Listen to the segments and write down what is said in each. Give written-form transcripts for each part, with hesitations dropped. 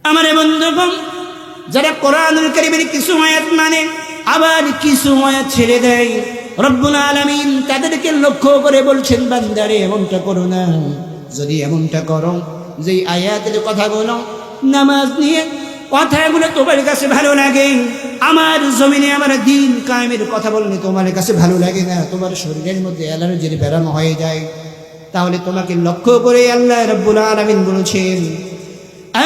আমারে বন্ধুগণ, যারা কোরআনুল কারীমের কিছু আয়াত মানে আবার কিছু আয়াত ছেড়ে দেয়, রব্বুল আলামিন তাদেরকে লক্ষ্য করে বলছেন, বান্দারে এমনটা করো না। যদি এমনটা করো, যে আয়াতের কথাগুলো, নামাজ নিয়ে কথাগুলো তোমার কাছে ভালো লাগে, আমার জমিনে আমার দ্বীন কায়েমের কথা বললে তোমার কাছে ভালো লাগে না, তোমার শরীরের মধ্যে অ্যালার্জির ব্যারাম হয়ে যায়, তাহলে তোমাকে লক্ষ্য করে আল্লাহ রাব্বুল আলামিন বলেছেন,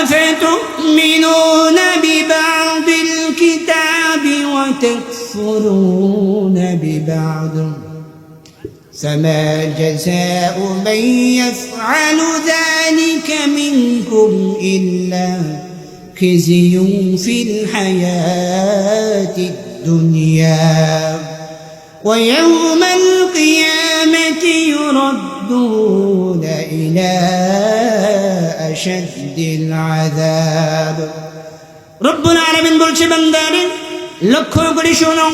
أفتؤمنون ببعض الكتاب وتكفرون ببعض فما جزاء من يفعل ذلك منكم إلا خزي في الحياة الدنيا ويوم القيامة يردون إلى أشد العذاب رب العالمين বলছে, বান্দারে লক্ষ্য করে শোনো,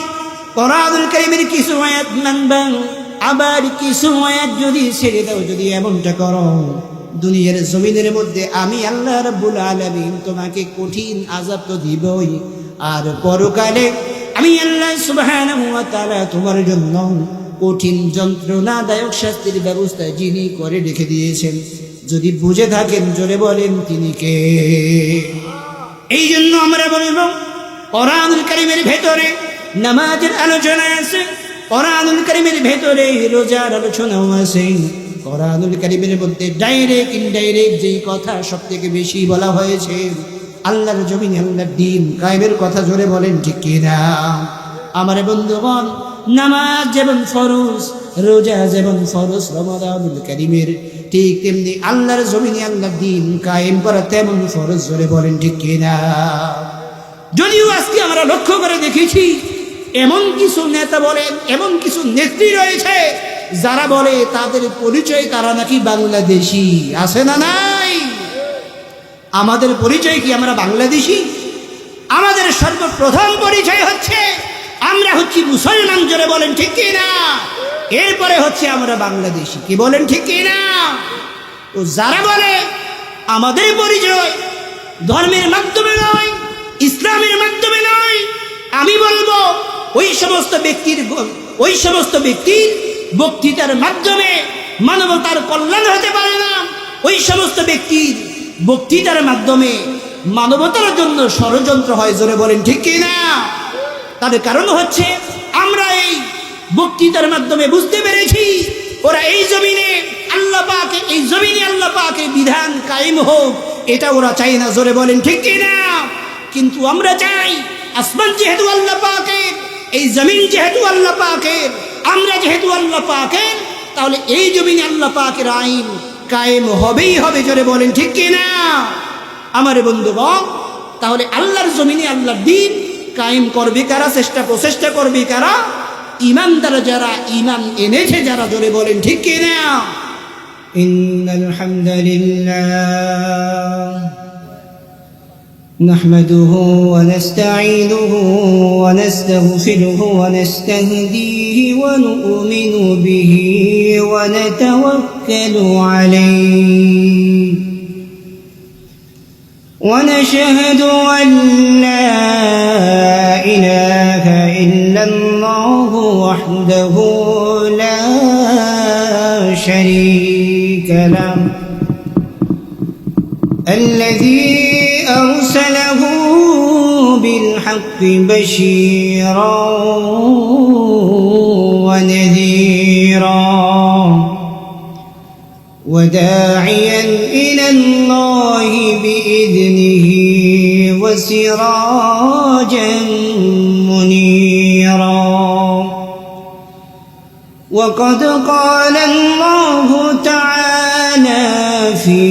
কোরআনুল কারীমের কিছু আয়াত মানবা, আবার কিছু আয়াত যদি ছেড়ে দাও, যদি এমনটা করো, দুনিয়ার জমিনের মধ্যে আমি আল্লাহ রাব্বুল আলামিন তোমাকে কঠিন আযাব তো দিবই, আর পরকালে আমি আল্লাহ সুবহানাহু ওয়া তাআলা তোমার জন্য কঠিন যন্ত্রণাদায়ক শাস্তির ব্যবস্থা যিনি করে রেখে দিয়েছেন। যদি বুঝে থাকেন জোরে বলেন তিনি কে? এই জন্য আমরা বলব, কোরআনুল কারীমের ভেতরে নামাজের আলোচনা আছে, কোরআনুল কারীমের ভেতরে রোজার আলোচনাও আছে, কোরআনুল কারীমের মধ্যে ডাইরেক্ট ইনডাইরেক্ট যেই কথা সব থেকে বেশি বলা হয়েছে আল্লাহর জমিনে আল্লাহর দ্বীন কায়েমের কথা, জোরে বলেন ঠিক কিনা? আমার বন্ধুগণ, নামাজ যেমন ফরজ, রোজা যেমন ফরজ রমাদানুল কারীমের, ঠিক তেমনি আল্লাহর জমিনে আল্লাহর দ্বীন কায়েম করা তেমন ফরজ, জোরে বলেন ঠিক কিনা? যদিও আজকে আমরা লক্ষ্য করে দেখেছি, এমন কিছু নেতা বলেন, এমন কিছু নেত্রী রয়েছে যারা বলে তাদের পরিচয় তারা নাকি বাংলাদেশি। আছে না নাই? আমাদের পরিচয় কি আমরা বাংলাদেশি? আমাদের সর্বপ্রথম পরিচয় হচ্ছে আমরা হচ্ছি মুসলমান, জোরে বলেন ঠিক কিনা? এরপরে হচ্ছে আমরা বাংলাদেশি, কি বলেন ঠিক কিনা? ও যারা বলে আমাদের পরিচয় ধর্মের মাধ্যমে নয়, ইসলামের মাধ্যমে নয়, আমি বলবো ওই সমস্ত ব্যক্তির বক্তৃতার মাধ্যমে মানবতার কল্যাণ হতে পারে না। ওই সমস্ত ব্যক্তির বক্তৃতার মাধ্যমে মানবতার জন্য ষড়যন্ত্র হয়, জোরে বলেন ঠিক কিনা? তার কারণ হচ্ছে আমরা এই বক্তৃতার মাধ্যমে বুঝতে পেরেছি ওরা এই জমিনে আল্লাহ পাকের বিধান কায়েম হোক, এটা ওরা চায় না, জোরে বলেন ঠিক কিনা? কিন্তু আমরা চাই আসমান যেহেতু আল্লাহ পাকের, এই জমিন যেহেতু আল্লাহ পাকের, আমরা যেহেতু আল্লাহ পাকের, তাহলে এই জমিনে আল্লাহ পাকের আইন কায়েম হবেই হবে, জোরে বলেন ঠিক কিনা? আমার বন্ধুগণ, তাহলে আল্লাহর জমিনে আল্লাহর দ্বীন কায়েম করবে কারা, প্রচেষ্টা করবে কারা? ঈমানদার যারা, ঈমান এনেছে যারা, জোরে বলেন ঠিক কিনা? ইন্নাল হামদুলিল্লাহ نحمده ونستعينه ونستغفره ونستهديه ونؤمن به ونتوكل عليه ونشهد أن لا إله إلا الله وحده لا شريك له الذي أرسله بالحق بشيرا ونذيرا وداعيا إلى الله بإذنه وسراجا منيرا وقد قال الله تعالى في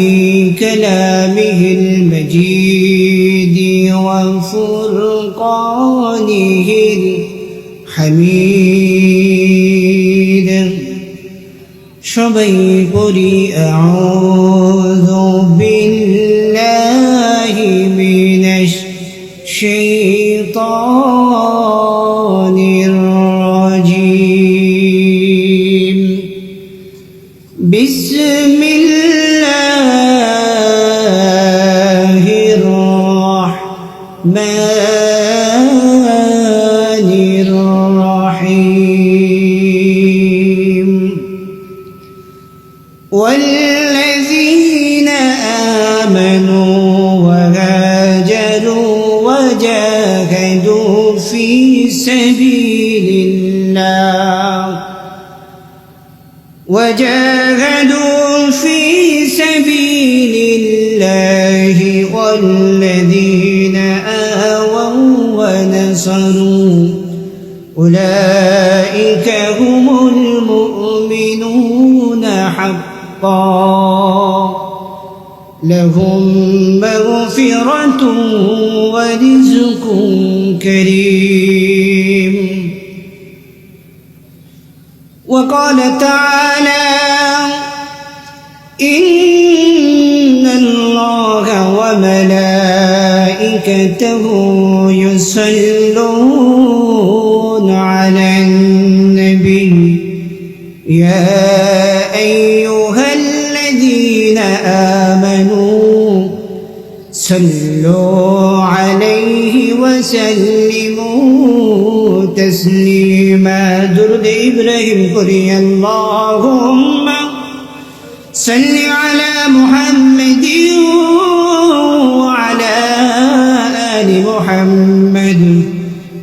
كلامه المجيد وفرقانه الحميد সবাই বলি আউযু বিল্লাহি মিনাশ শাইতানির রাজীম বিসমিল্লাহির الرحيم والذين آمنوا وهاجروا وجاهدوا في سبيل الله والذين آووا ونصروا أولئك هم المؤمنون حقا لهم مغفرة ورزق كريم وقال تعالى إن الله وملائكته يصلون على النبي يا أيها الذين آمنوا صلوا عليه وسلموا تسليما درد إبراهيم قرئ اللهم صل على محمد وعلى آل محمد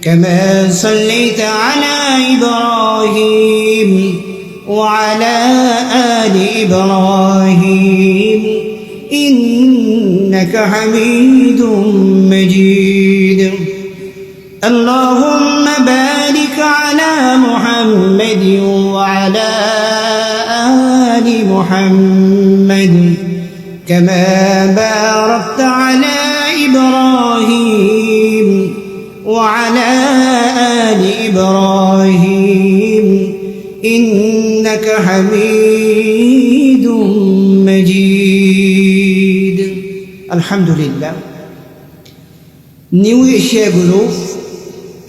كما صليت على إبراهيم وعلى آل إبراهيم إنك حميد مجيد اللهم بارك على محمد وعلى آل محمد كما باركت على إبراهيم وعلى آل إبراهيم إنك حميد مجيد الحمد لله নিউ এশিয়া গ্রুপ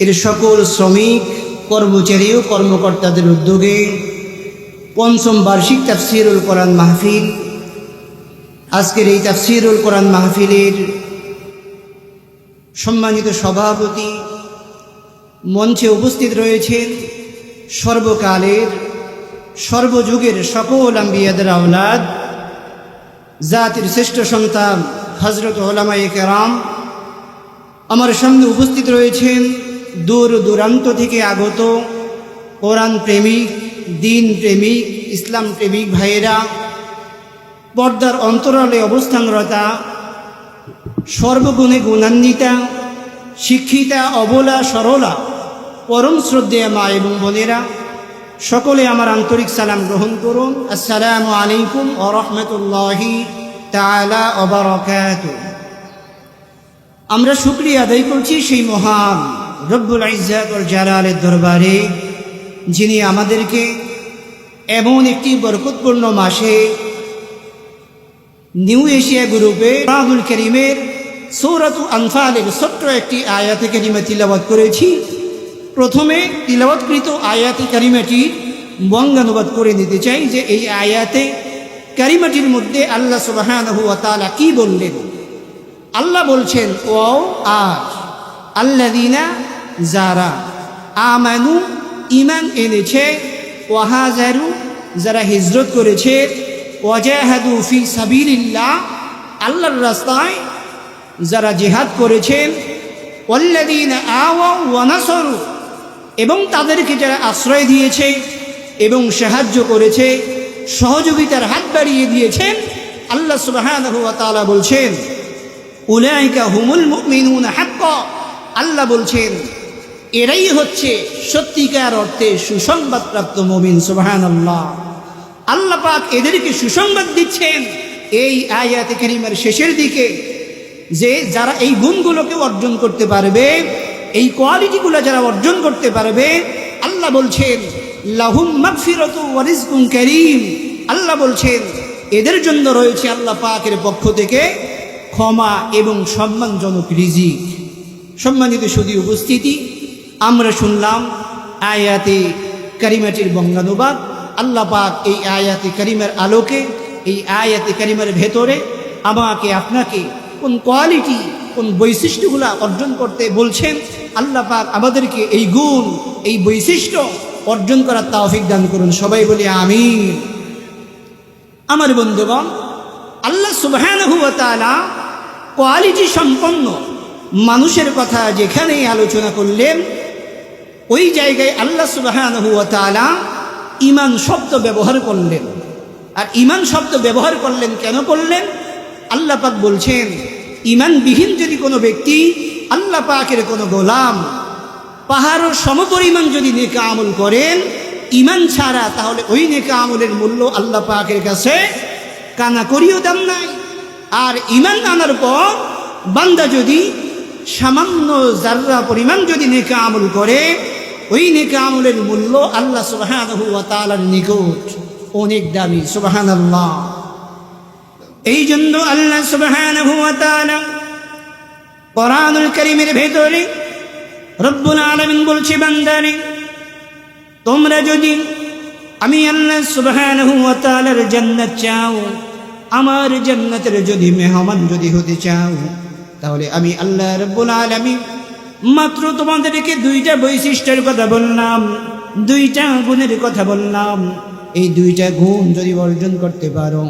এর সকল শ্রমিক কর্মচারী ও কর্মকর্তাদের উদ্যোগে পঞ্চম বার্ষিক তাফসীরুল কোরআন মাহফিল আজকের এই তাফসীরুল কোরআন মাহফিলের সম্মানিত সভাপতি মঞ্চে উপস্থিত রয়েছেন সর্বকালের সর্বযুগের সকল আম্বিয়াদের আওলাদ জাতির শ্রেষ্ঠ সন্তান হযরত উলামায়ে কেরাম আমার সামনে উপস্থিত রয়েছেন দূর দূরান্ত থেকে আগত কোরআন প্রেমিক দিন প্রেমিক ইসলাম প্রেমিক ভাইয়েরা পর্দার অন্তরালে অবস্থানরতা সর্বগুণে গুণান্বিতা শিক্ষিতা অবলা সরলা পরম শ্রদ্ধেয়া মা এবং বোনেরা সকলে আমার আন্তরিক সালাম গ্রহণ করুন আসসালামু আলাইকুম ওয়া রাহমাতুল্লাহি তাআলা ওয়া বারাকাতুহু আমরা শুকরিয়া আদায় করছি সেই মহান রব্বুল ইজ্জত ওয়াল জালালের দরবারে যিনি আমাদেরকে এমন একটি বরকতপূর্ণ মাসে নিউ এশিয়া গ্রুপে কোরআনুল কারীমের সূরাতুল আনফালের ছোট্ট একটি আয়াতে কারিমা তিলাওয়াত করেছি। প্রথমে তিলাওয়াতকৃত আয়াতে কারিমাটির বঙ্গানুবাদ করে নিতে চাই যে এই আয়াতে কারিমাটির মধ্যে আল্লাহ সুবহানাহু ওয়া তাআলা কি বললেন। আল্লাহ বলছেন ওয়াও আজ আল্লাযীনা যারা আমানু ঈমান এনেছে ওয়াহাজারু যারা হিজরত করেছে ওয়াজাহাদু ফি সাবিলিল্লাহ আল্লাহর রাস্তায় যারা জিহাদ করেছেন ওয়াল্লাযীনা আওয়াউ ওয়া নাসারু এবং তাদেরকে যারা আশ্রয় দিয়েছে এবং সাহায্য করেছে সহযোগিতার হাত বাড়িয়ে দিয়েছেন আল্লাহ সুবহানাহু ওয়া তাআলা বলছেন উলাইকা হুমুল মুমিনুনা হাক্কা আল্লাহ বলছেন এরাই হচ্ছে সত্যিকার অর্থে সুসংবাদপ্রাপ্ত মুমিন সুবহানাল্লাহ। আল্লাহ পাক এদেরকে সুসংবাদ দিচ্ছেন এই আয়াতে কারিমার শেষের দিকে যে যারা এই গুণগুলোকে অর্জন করতে পারবে এই কোয়ালিটিগুলো যারা অর্জন করতে পারবে আল্লাহ বলছেন লাহুম মাগফিরাতু ওয়া রিজকুন কারীম আল্লাহ বলছেন এদের জন্য রয়েছে আল্লাহ পাকের পক্ষ থেকে ক্ষমা এবং সম্মানজনক রিজিক। সম্মানিত সুধী উপস্থিতি আমরা শুনলাম আয়াতে কারিমাটির বঙ্গানুবাদ। আল্লাহ পাক এই আয়াতে কারিমার আলোকে এই আয়াতে কারিমার ভেতরে আমাকে আপনাকে কোন কোয়ালিটি কোন বৈশিষ্ট্যগুলা অর্জন করতে বলছেন, আল্লাহ পাক আমাদেরকে এই গুণ, এই বৈশিষ্ট্য অর্জন করার তৌফিক দান করুন। সবাই বলি আমিন। আমার বন্ধুগণ, আল্লাহ সুবহানাহু ওয়া তাআলা কোয়ালিটি সম্পন্ন মানুষের কথা যেখানেই আলোচনা করলেন, ওই জায়গায় আল্লাহ সুবহানাহু ওয়া তাআলা ঈমান শব্দ ব্যবহার করলেন। আর ঈমান শব্দ ব্যবহার করলেন কেন করলেন? আল্লাহ পাক বলছেন, ঈমানবিহীন যদি কোনো ব্যক্তি, আল্লাহ পাকের কোনো গোলাম পাহাড় সমপরিমাণ যদি নেক আমল করেন ঈমান ছাড়া, তাহলে ওই নেক আমলের মূল্য আল্লাহ পাকের কাছে কানা করিও দাম নাই। আর ঈমান আনার পর বান্দা যদি সামান্য যাররা পরিমাণ যদি নেক আমল করে, ওই নেক আমলের মূল্য আল্লাহ সুবহানাহু ওয়া তাআলার নিকট অনেক দামি। সুবহানাল্লাহ। এই জন্য আল্লাহ সুবহানাহু ওয়া তাআলা কোরআনুল কারীমের ভেতরে রব্বুল আলামিন বলছে, বান্দারে তোমরা যদি আমি আল্লাহ সুবহানাহু ওয়া তাআলার জান্নাত চাও, আমার জান্নাতের যদি মেহমান যদি হতে চাও, তাহলে আমি আল্লাহ রব্বুল আলামিন মাত্র তোমাদেরকে দুইটা বৈশিষ্ট্যের কথা বললাম, দুইটা গুণের কথা বললাম। এই দুইটা গুণ যদি অর্জন করতে পারো,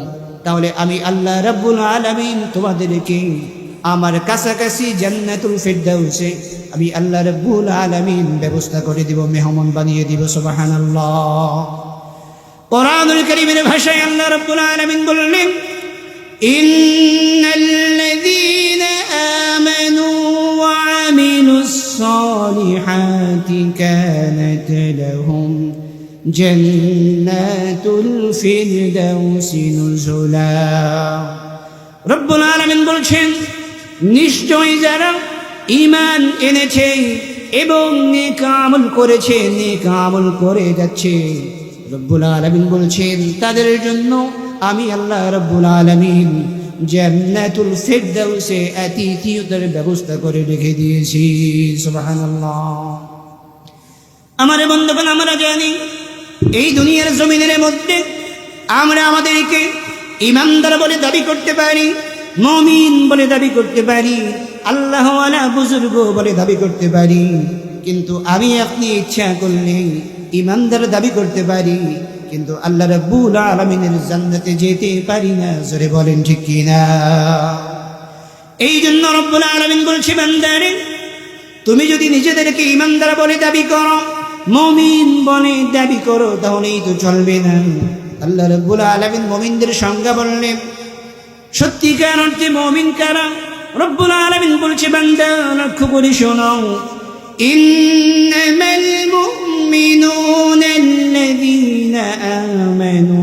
তাহলে আমি আল্লাহ রব্বুল আলামিন তোমাদেরকে আমার কাছাকাছি জান্নাতুল ফিরদাউসে আমি আল্লাহ রব্বুল আলামিন ব্যবস্থা করে দিব, মেহমান বানিয়ে দিব। সুবহানাল্লাহ। কোরআনুল কারীমের ভাষায় আল্লাহ রব্বুল আলামিন বললেন, ইন্নাল্লাযীনা আমানু ওয়া আমিলুস সালিহাতি কানাত লাহুম জান্নাতুল ফিরদাউসি নুজুলা। রব্বুল আলামিন বলছেন, নিশ্চয়ই যারা ঈমান এনেছে এবং নেক আমল করেছে, নেক আমল করে যাচ্ছে, রব্বুল আলামিন বলছেন তাদের জন্য আমি আল্লাহ রব্বুল আলামিন জান্নাতুল ফিরদাউসে আতিথিয়তের ব্যবস্থা করে রেখে দিয়েছি। সুবহানাল্লাহ। আমার বন্ধুগণ, আমরা জানি এই দুনিয়ার জমিনের মধ্যে আমরা আমাদেরকে ঈমানদার বলে দাবি করতে পারি, মুমিন বলে দাবি করতে পারি, আল্লাহওয়ালা বুজুর্গ বলে দাবি করতে পারি, কিন্তু আমি আপনি ইচ্ছা করলে ঈমানদার দাবি করতে পারি, কিন্তু আল্লাহ রাব্বুল আলামিনের জান্নাতে যেতে পারি না। জোরে বলেন ঠিক কি না? এই জন্য রব্বুল আলামিন বলছে, বান্দারে তুমি যদি নিজেদেরকে ঈমানদার বলে দাবি করো, মুমিন বলে দাবি করো, তাহলেই তো চলবে না। আল্লাহ রাব্বুল আলামিন মুমিনদের সংজ্ঞা বললেন, সত্যিকার অর্থে মুমিন কারা? রব্বুল আলামিন বলছে, বান্দা লক্ষ্য করে শোনো, ইন্নামাল মুমিনুনা আল্লাযীনা আমানু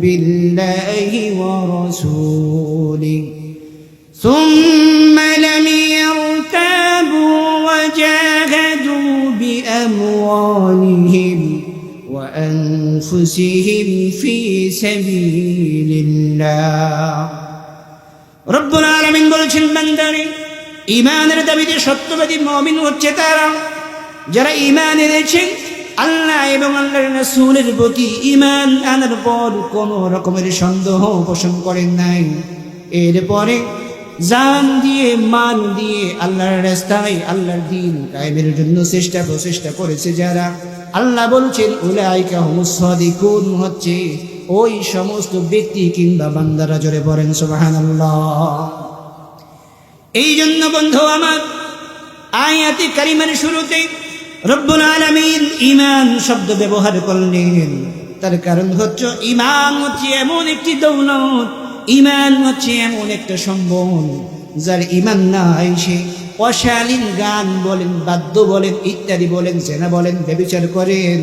বিল্লাহি ওয়া রাসূলিহি সুম্মা লাম ইয়ারতাবু ওয়া জাহাদু বিআমওয়ালিহিম ওয়া আনফুসিহিম ফি সাবিলিল্লাহ। রব্বুল আলামিন বলছেন, বান্দারে ঈমানের দাবিতে সত্যবাদী মুমিন হচ্ছে তারা যারা ঈমান এনেছে আল্লাহ এবং আল্লাহর রাসূলের প্রতি, ঈমান আনার পর কোনো রকমের সন্দেহ পোষণ করেন নাই, এরপরে জান দিয়ে মাল দিয়ে আল্লাহর রাস্তায় আল্লাহর দ্বীন কায়েমের জন্য প্রচেষ্টা করেছে যারা, আল্লাহ বলছেন উলাইকা হুমুস সাদিকুন, হচ্ছে ওই সমস্ত ব্যক্তি কিংবা বান্দারা। জোরে বলেন সুবহানাল্লাহ। এই জন্য বন্ধু আমার, আয়াতে কারিমার শুরুতে রব্বুল আলামিন ঈমান শব্দ ব্যবহার করলেন, তার কারণ হচ্ছে ঈমান হচ্ছে এমন একটি দৌলত, ঈমান হচ্ছে এমন একটা সম্বল, যার ঈমান নাই সে অশালীন গান বলেন, বাদ্য বলেন, ইত্যাদি বলেন, জেনা বলেন, ব্যভিচার করেন,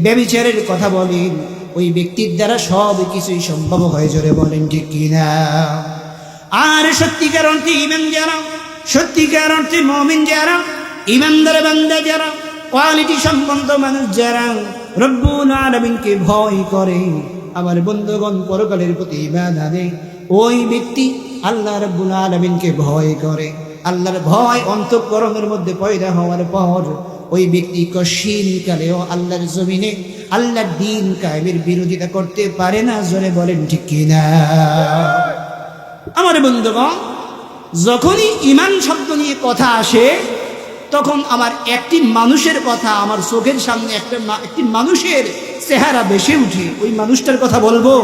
ব্যভিচারের কথা বলেন, ওই ব্যক্তির দ্বারা সব কিছুই সম্ভব হয়। জোরে বলেন ঠিক কিনা? আর সত্যিকার অর্থে ঈমান যারা, সত্যিকার অর্থে মুমিন যারা, ঈমানদার বান্দা যারা, কোয়ালিটি সম্পন্ন মানুষ যারা রব্বুল আলামিনকে ভয় করে, আমার বন্ধুগণ পরকালের প্রতি ঈমান আনে, ওই ব্যক্তি আল্লাহ রব্বুল আলামিনকে ভয় করে। আল্লাহর ভয় অন্তঃকরণের মধ্যে পয়দা হওয়ার পর ওই ব্যক্তি কশিন কালেও আল্লাহর জমিনে আল্লাহর দ্বীন কায়েমের বিরোধিতা করতে পারে না। জোরে বলেন ঠিক কিনা? আমার বন্ধুগণ, যখনই ঈমান শব্দ নিয়ে কথা আসে তখন আমার একটি মানুষের কথা আমার চোখের সামনে একটি মানুষের চেহারা ভেসে উঠে। ওই মানুষটার কথা বলবো।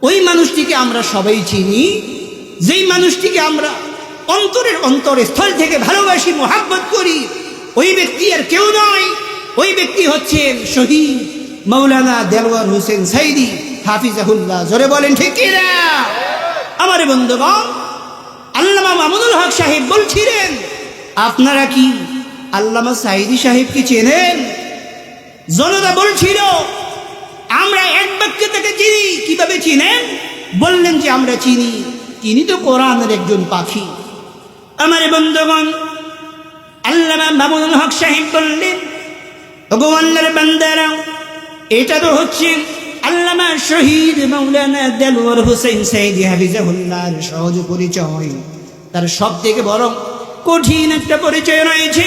ওই মানুষটিকে আমরা সবাই চিনি, যেই মানুষটিকে আমরা অন্তরের অন্তরস্থল থেকে ভালোবাসি, মোহাব্বত করি। ওই ব্যক্তি আর কেউ নয়, ওই ব্যক্তি হচ্ছেন শহীদ মাওলানা দেলওয়ার হোসেন সাইদি হাফিজাহুল্লাহ। জোরে বলেন ঠিক কিনা? আমার বন্ধুগণ, আল্লামা মামুনুল হক সাহেব বলছিলেন, আপনারা কি আল্লামা সাইদি সাহেবকে চেনেন? জনতা বলছিল, আমরা এক বাক্যে তাকে চিনি। কিভাবে চিনেন? বললেন যে আমরা চিনি, তিনি তো কোরআনের একজন পাখি। আমার বন্ধুগণ, আল্লামা মামুনুল হক সাহেব বললেন, ওগো আল্লাহর বান্দারা, এটা তো হচ্ছে আল্লামা শহীদ মাওলানা দেলওয়ার হোসেন সাইদি হাফিজাহুল্লাহর সহজ পরিচয়। তার সব থেকে বড় কঠিন একটা পরিচয় রয়েছে।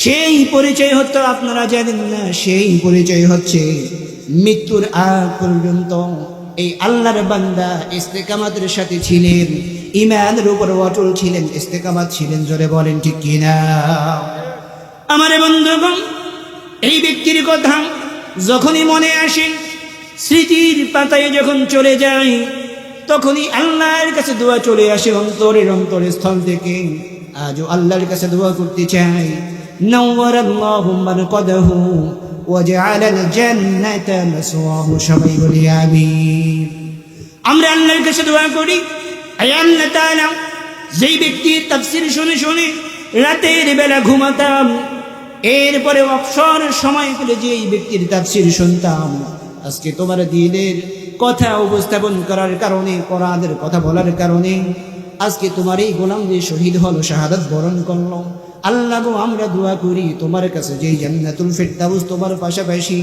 সেই পরিচয় হতো আপনারা জানেন না, সেই পরিচয় হচ্ছে মৃত্যুর আগ পর্যন্ত এই আল্লাহর বান্দা ইস্তেকামাতের সাথে ছিলেন, ঈমানের উপর অটল ছিলেন, ইস্তেকামাত ছিলেন। জোরে বলেন ঠিক কিনা? আমার বন্ধুগণ, এই ব্যক্তির কথা যখনই মনে আসে, স্মৃতির পাতায় যখন চলে যায়, তখনই আল্লাহর কাছে দোয়া চলে আসে অন্তরের অন্তরস্থল থেকে। আজও আল্লাহর কাছে দোয়া করতে চাই, নাওয়ারাল্লাহু মারকাদাহু ওয়া জাআলাল জান্নাতা মাসওয়াহু। সবাই বলি আমিন। আমরা আল্লাহর কাছে দোয়া করি, আয় আল্লাহ তাআলা, যেই ব্যক্তি তাফসীর শুনে শুনে রাতের বেলা ঘুমাতাম, এরপরে অবসর সময় পেলে যে এই ব্যক্তির তাফসীর শুনতাম, আজকে তোমার দ্বীনের কথা উপস্থাপন করার কারণে, কোরআনের কথা বলার কারণে আজকে তোমার এই গোলাম যে শহীদ হলো, শাহাদাত বরণ করলো। আল্লাহ গো, আমরা দোয়া করি তোমার কাছে, যেই জান্নাতুল ফিরদাউস তোমার পাশাপাশি,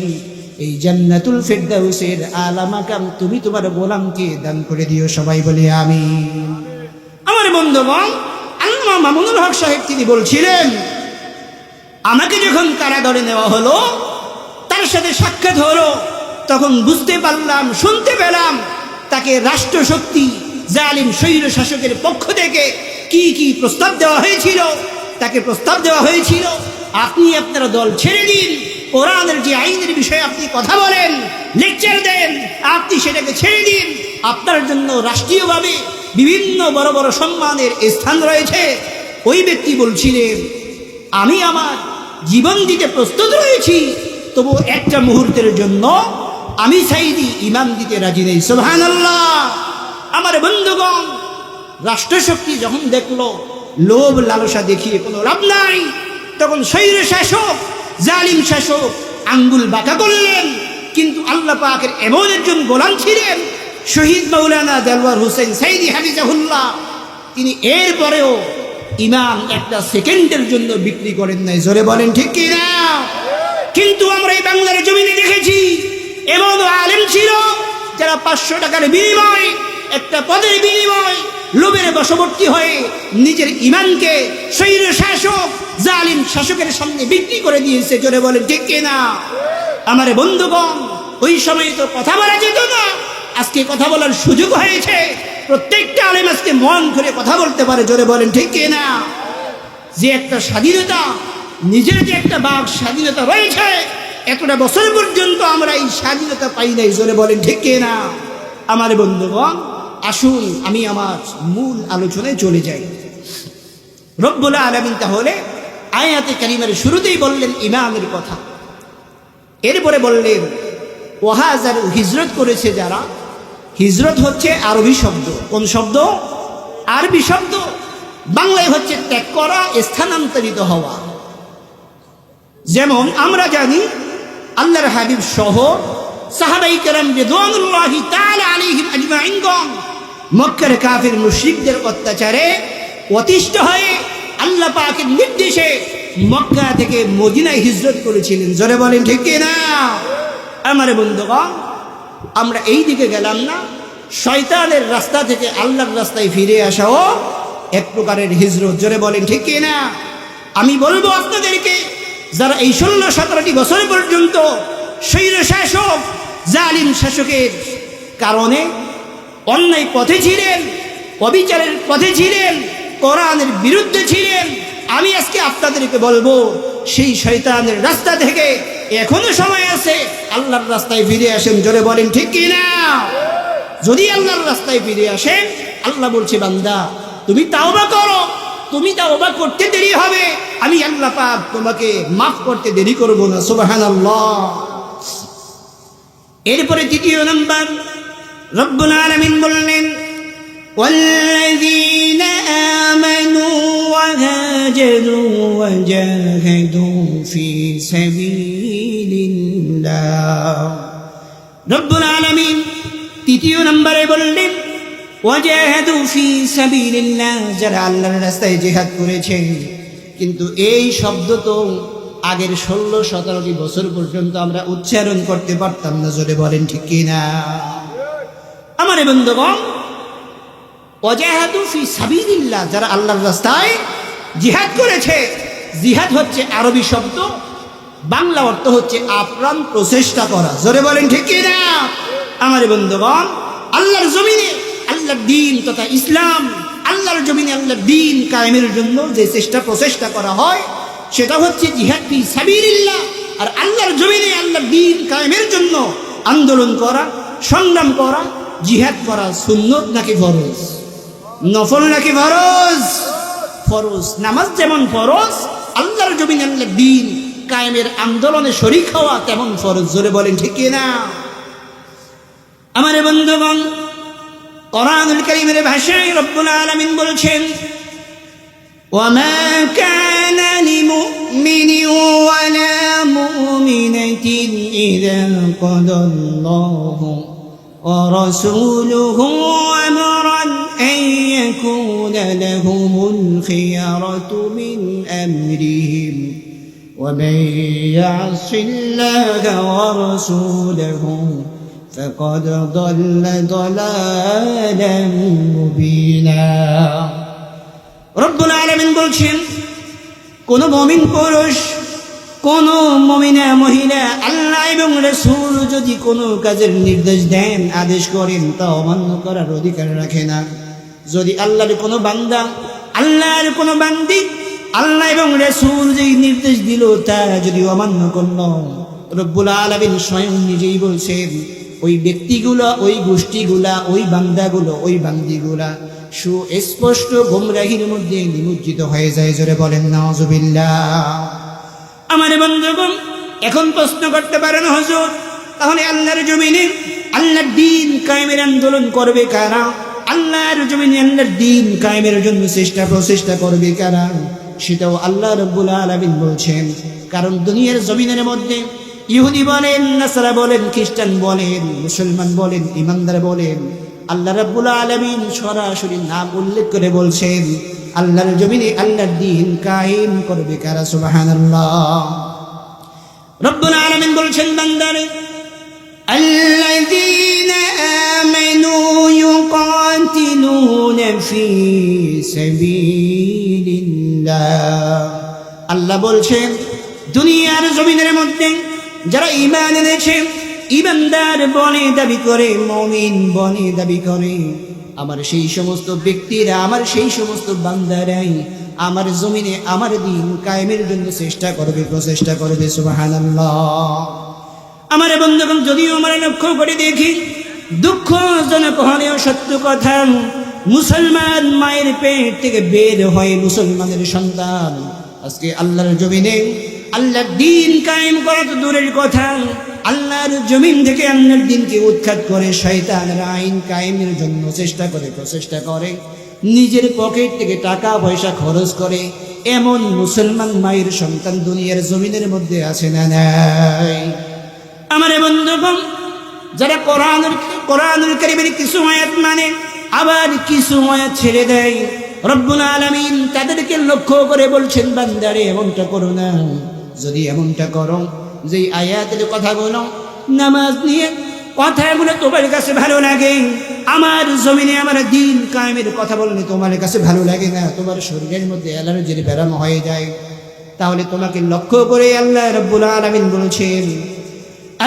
এই জান্নাতুল ফিরদাউসের আলা মাকাম তুমি তোমার গোলামকে দান করে দিও। সবাই বলি আমিন। আমার বন্ধুগণ, আল্লামা মামুনুল হক সাহেব তিনি বলছিলেন, আমাকে যখন কারাগারে নেওয়া হলো, তার সাথে সাক্ষাৎ হলো, তখন বুঝতে পারলাম, শুনতে পেলাম তাকে রাষ্ট্রশক্তি জালিম স্বৈর শাসকের পক্ষ থেকে কি কি প্রস্তাব দেওয়া হয়েছিল। তাকে প্রস্তাব দেওয়া হয়েছিল, আপনি আপনার দল ছেড়ে দিন, কোরআনের যে আইনের বিষয়ে আপনি কথা বলেন, লেকচার দেন, আপনি সেটাকে ছেড়ে দিন। আপনার জন্য রাষ্ট্রীয়ভাবে বিভিন্ন বড় বড় সম্মানের স্থান রয়েছে। ওই ব্যক্তি বলছিলেন, আমি আমার জীবন দিতে প্রস্তুত রয়েছি, তবু একটা মুহূর্তের জন্য আমি সাইদি ইমাম দিতে রাজি নেই। সুবহানাল্লাহ। আমার বন্ধুগণ, রাষ্ট্রশক্তি যখন দেখলো লোভ লালসা দেখিয়ে কোনো লাভ নাই, তখন স্বৈর শাসক জালিম শাসক আঙ্গুল বাঁকা করলেন। কিন্তু আল্লাহ পাকের এমন একজন গোলাম ছিলেন শহীদ মাওলানা দেলওয়ার হোসেন সাইদি হাফিজাহুল্লাহ, তিনি এরপরেও ইমাম একটা সেকেন্ডের জন্য বিক্রি করেন নাই। জোরে বলেন ঠিক কিনা? কিন্তু আমরা এই বাংলার জমিনে দেখেছি, এমন আলেম ছিল যারা 500 টাকার বিনিময়, একটা পদের বিনিময় লোভের বশবর্তী হয়ে নিজের ইমানকে স্বৈর শাসক জালিম শাসকের সামনে বিক্রি করে দিয়েছে। জোরে বলেন ঠিক কিনা? আমার বন্ধুগণ, ওই সময় তো কথা বলা যেত না, আজকে কথা বলার সুযোগ হয়েছে। প্রত্যেকটা আলেম আজকে মন করে কথা বলতে পারে। জোরে বলেন ঠিক কিনা? যে একটা স্বাধীনতা, নিজের যে একটা বাক স্বাধীনতা রয়েছে, এতটা বছর পর্যন্ত আমরা এই স্বাধীনতা পাই নাই। জোরে বলেন ঠিক কিনা? আমার বন্ধুগণ, আসুন আমি আমার মূল আলোচনায় চলে যাই। রব্বুল আলামিন তাহলে আয়াতে কারিমার শুরুতেই বললেন ইমামের কথা, এরপরে বললেন ওয়াহাজার, হিজরত করেছে যারা। হিজরত হচ্ছে আরবি শব্দ। কোন শব্দ? আরবি শব্দ। বাংলায় হচ্ছে ত্যাগ করা, স্থানান্তরিত হওয়া। যেমন আমরা জানি আল্লাহর হাবিব সহ সাহাবাই কেরাম রিদওয়ানুল্লাহি তাআলা আলাইহিম আজমাইনগণ মক্কার কাফির মুশরিকদের অত্যাচারে অতিষ্ঠ হয়ে আল্লাহ পাকের নির্দেশে মক্কা থেকে মদিনায় হিজরত করেছিলেন। জোরে বলেন ঠিক কিনা? আমার বন্ধুগণ, আমরা এই দিকে গেলাম না, শয়তানের রাস্তা থেকে আল্লাহর রাস্তায় ফিরে আসাও এক প্রকারের হিজরত। জোরে বলেন ঠিক কিনা? আমি বলবো আপনাদেরকে, যারা এই 16-17টি বছর পর্যন্ত স্বৈর শাসক জালিম শাসকের কারণে অন্যায় পথে ছিলেন, অবিচারের পথে ছিলেন, কোরআনের বিরুদ্ধে ছিলেন, আমি আজকে আপনাদেরকে বলবো সেই শয়তানের রাস্তা থেকে এখনো সময় আছে, আল্লাহর রাস্তায় ফিরে আসেন। জোরে বলেন ঠিক কি না? যদি আল্লাহর রাস্তায় ফিরে আসেন, আল্লাহ বলছে বান্দা তুমি তাওবা করো, তুমি তাওবা করতে দেরি হবে, আমি আল্লাহ পাক তোমাকে মাফ করতে দেরি করব না। সুবহানাল্লাহ। এরপরে তৃতীয় নাম্বার রব্বুল আলামিন বললেন والذين آمنوا وهاجروا وجاهدوا في سبيل الله। রব্বুল আলামিন তৃতীয় নম্বরে বললেন ওয়াজাহাদু ফি সাবিলিল্লাহ, যারা আল্লাহর রাস্তায় জিহাদ করেছে। কিন্তু এই শব্দ তো আগের 16-17টি বছর পর্যন্ত আমরা উচ্চারণ করতে পারতাম না। জোরে বলেন ঠিক কিনা? আমার বন্ধুগণ, ওয়াজাহাদু ফি সাবিলিল্লাহ, যারা আল্লাহর রাস্তায় জিহাদ করেছে। জিহাদ হচ্ছে আরবি শব্দ, বাংলা অর্থ হচ্ছে আপ্রাণ প্রচেষ্টা করা। জোরে বলেন ঠিক কিনা? আমার বন্ধুগণ, আল্লাহর জমিনে আল্লাহর দ্বীন তথা ইসলাম, আল্লাহর জমিনে আল্লাহর দ্বীন কায়েমের জন্য যে প্রচেষ্টা করা হয় সেটা হচ্ছে জিহাদ ফি সাবিলিল্লাহ। আর আল্লাহর জমিনে আল্লাহর দ্বীন কায়েমের জন্য আন্দোলন করা, সংগ্রাম করা, জিহাদ করা সুন্নত নাকি ফরজ? নফল নাকি ফরজ? ফরজ। নামাজ যেমন ফরজ, আল্লাহর জমিনে আল্লাহর দ্বীন কায়েমের আন্দোলনে শরীক হওয়া তেমন ফরজ। জোরে বলেন ঠিক কিনা? আমার বন্ধুগণ, কোরআনুল কারীমের ভাষায় রব্বুল আলামিন বলছেন ওয়ামা কানা লিমুমিনিন ওয়ালা মুমিনাতিন ইযা কাদাল্লাহু ওয়া রাসূলুহু আমরান আন ইয়াকুনা লাহুমুল খিয়ারাতু মিন আমরিহিম ওয়া মান ইয়াসিল্লাহা ওয়া রাসূলুহু فقد ضل ضلالا مبينا। রব্বুল আলামিন বলছেন কোন মুমিন পুরুষ, কোন মুমিনা মহিলা আল্লাহ এবং রাসূল যদি কোনো কাজের নির্দেশ দেন, আদেশ করেন, তা অমান্য করার অধিকার রাখে না। যদি আল্লাহর কোনো বান্দা, আল্লাহর কোনো বান্দি আল্লাহ এবং রাসূল যেই নির্দেশ দিল তা যদি অমান্য করল, রব্বুল আলামিন স্বয়ং নিজেই বলছেন ওই ব্যক্তিগুলা, ওই গোষ্ঠীগুলা, ওই বান্দাগুলো, ওই বান্দিগুলা সুস্পষ্ট গুমরাহির মধ্যে নিমজ্জিত হয়ে যায়। জোরে বলেন নাউজুবিল্লাহ। আমার বন্ধুগণ, এখন প্রশ্ন করতে পারেন হুজুর, তাহলে আল্লাহর জমিনে আল্লাহর দ্বীন কায়েমের আন্দোলন করবে কারা? আল্লাহর জমিনে আল্লাহর দ্বীন কায়েমের জন্য প্রচেষ্টা করবে কারা? সেটাও আল্লাহ রাব্বুল আলামিন বলছেন। কারণ দুনিয়ার জমিনের মধ্যে ইহুদি বলেন, নাসারা বলেন, খ্রিস্টান বলেন, মুসলমান বলেন, ইমানদার বলেন, আল্লাহ রাব্বুল আলামিন সরাসরি নাম উল্লেখ করে বলছেন আল্লাহর জমিনে আল্লাহর দ্বীন কায়েম করবে কারা? সুবহানাল্লাহ। রব্বুল আলামিন বলছেন বান্দারে আল্লাযীনা আমানু ইউকাতিলুনা ফি সাবিলিল্লাহ। আল্লাহ বলছেন দুনিয়ার জমিনের মধ্যে যারা ঈমান এনেছে, ঈমানদার বনে দাবি করে, মুমিন বনে দাবি করে, আমার সেই সমস্ত ব্যক্তিরা, আমার সেই সমস্ত বান্দারাই আমার জমিনে আমার দ্বীন কায়েমের জন্য প্রচেষ্টা করবে। সুবহানাল্লাহ। আমার বন্ধুগণ, যদিও আমরা লক্ষ্য করে দেখি, দুঃখজনক হলেও সত্য কথা, মুসলমান মায়ের পেট থেকে বের হয়ে মুসলমানের সন্তান আজকে আল্লাহর জমিনে আল্লাহর দ্বীন কায়েম করা তো দূরের কথা, আল্লাহর জমিন থেকে আল্লাহর দ্বীনকে উৎখাত করে শয়তানের আইন কায়েমের জন্য প্রচেষ্টা করে, নিজের পকেট থেকে টাকা পয়সা খরচ করে এমন মুসলমান মায়ের সন্তান দুনিয়ার জমিনের মধ্যে আছে না নাই? আমার বন্ধুগণ, যারা কোরআনুল কারীমের কিছু আয়াত মানে আবার কিছু আয়াত ছেড়ে দেয়, রব্বুল আলামিন তাদেরকে লক্ষ্য করে বলছেন বান্দারে এমনটা করো না। যদি এমনটা করো, যে আয়াতের কথাগুলো, নামাজ নিয়ে কথাগুলো তোমার কাছে ভালো লাগে, আমার জমিনে আমার দ্বীন কায়েমের কথা বললে তোমার কাছে ভালো লাগে না, তোমার শরীরের মধ্যে অ্যালার্জির ব্যারাম হয়ে যায়, তাহলে তোমাকে লক্ষ্য করে আল্লাহ রাব্বুল আলামিন বলছেন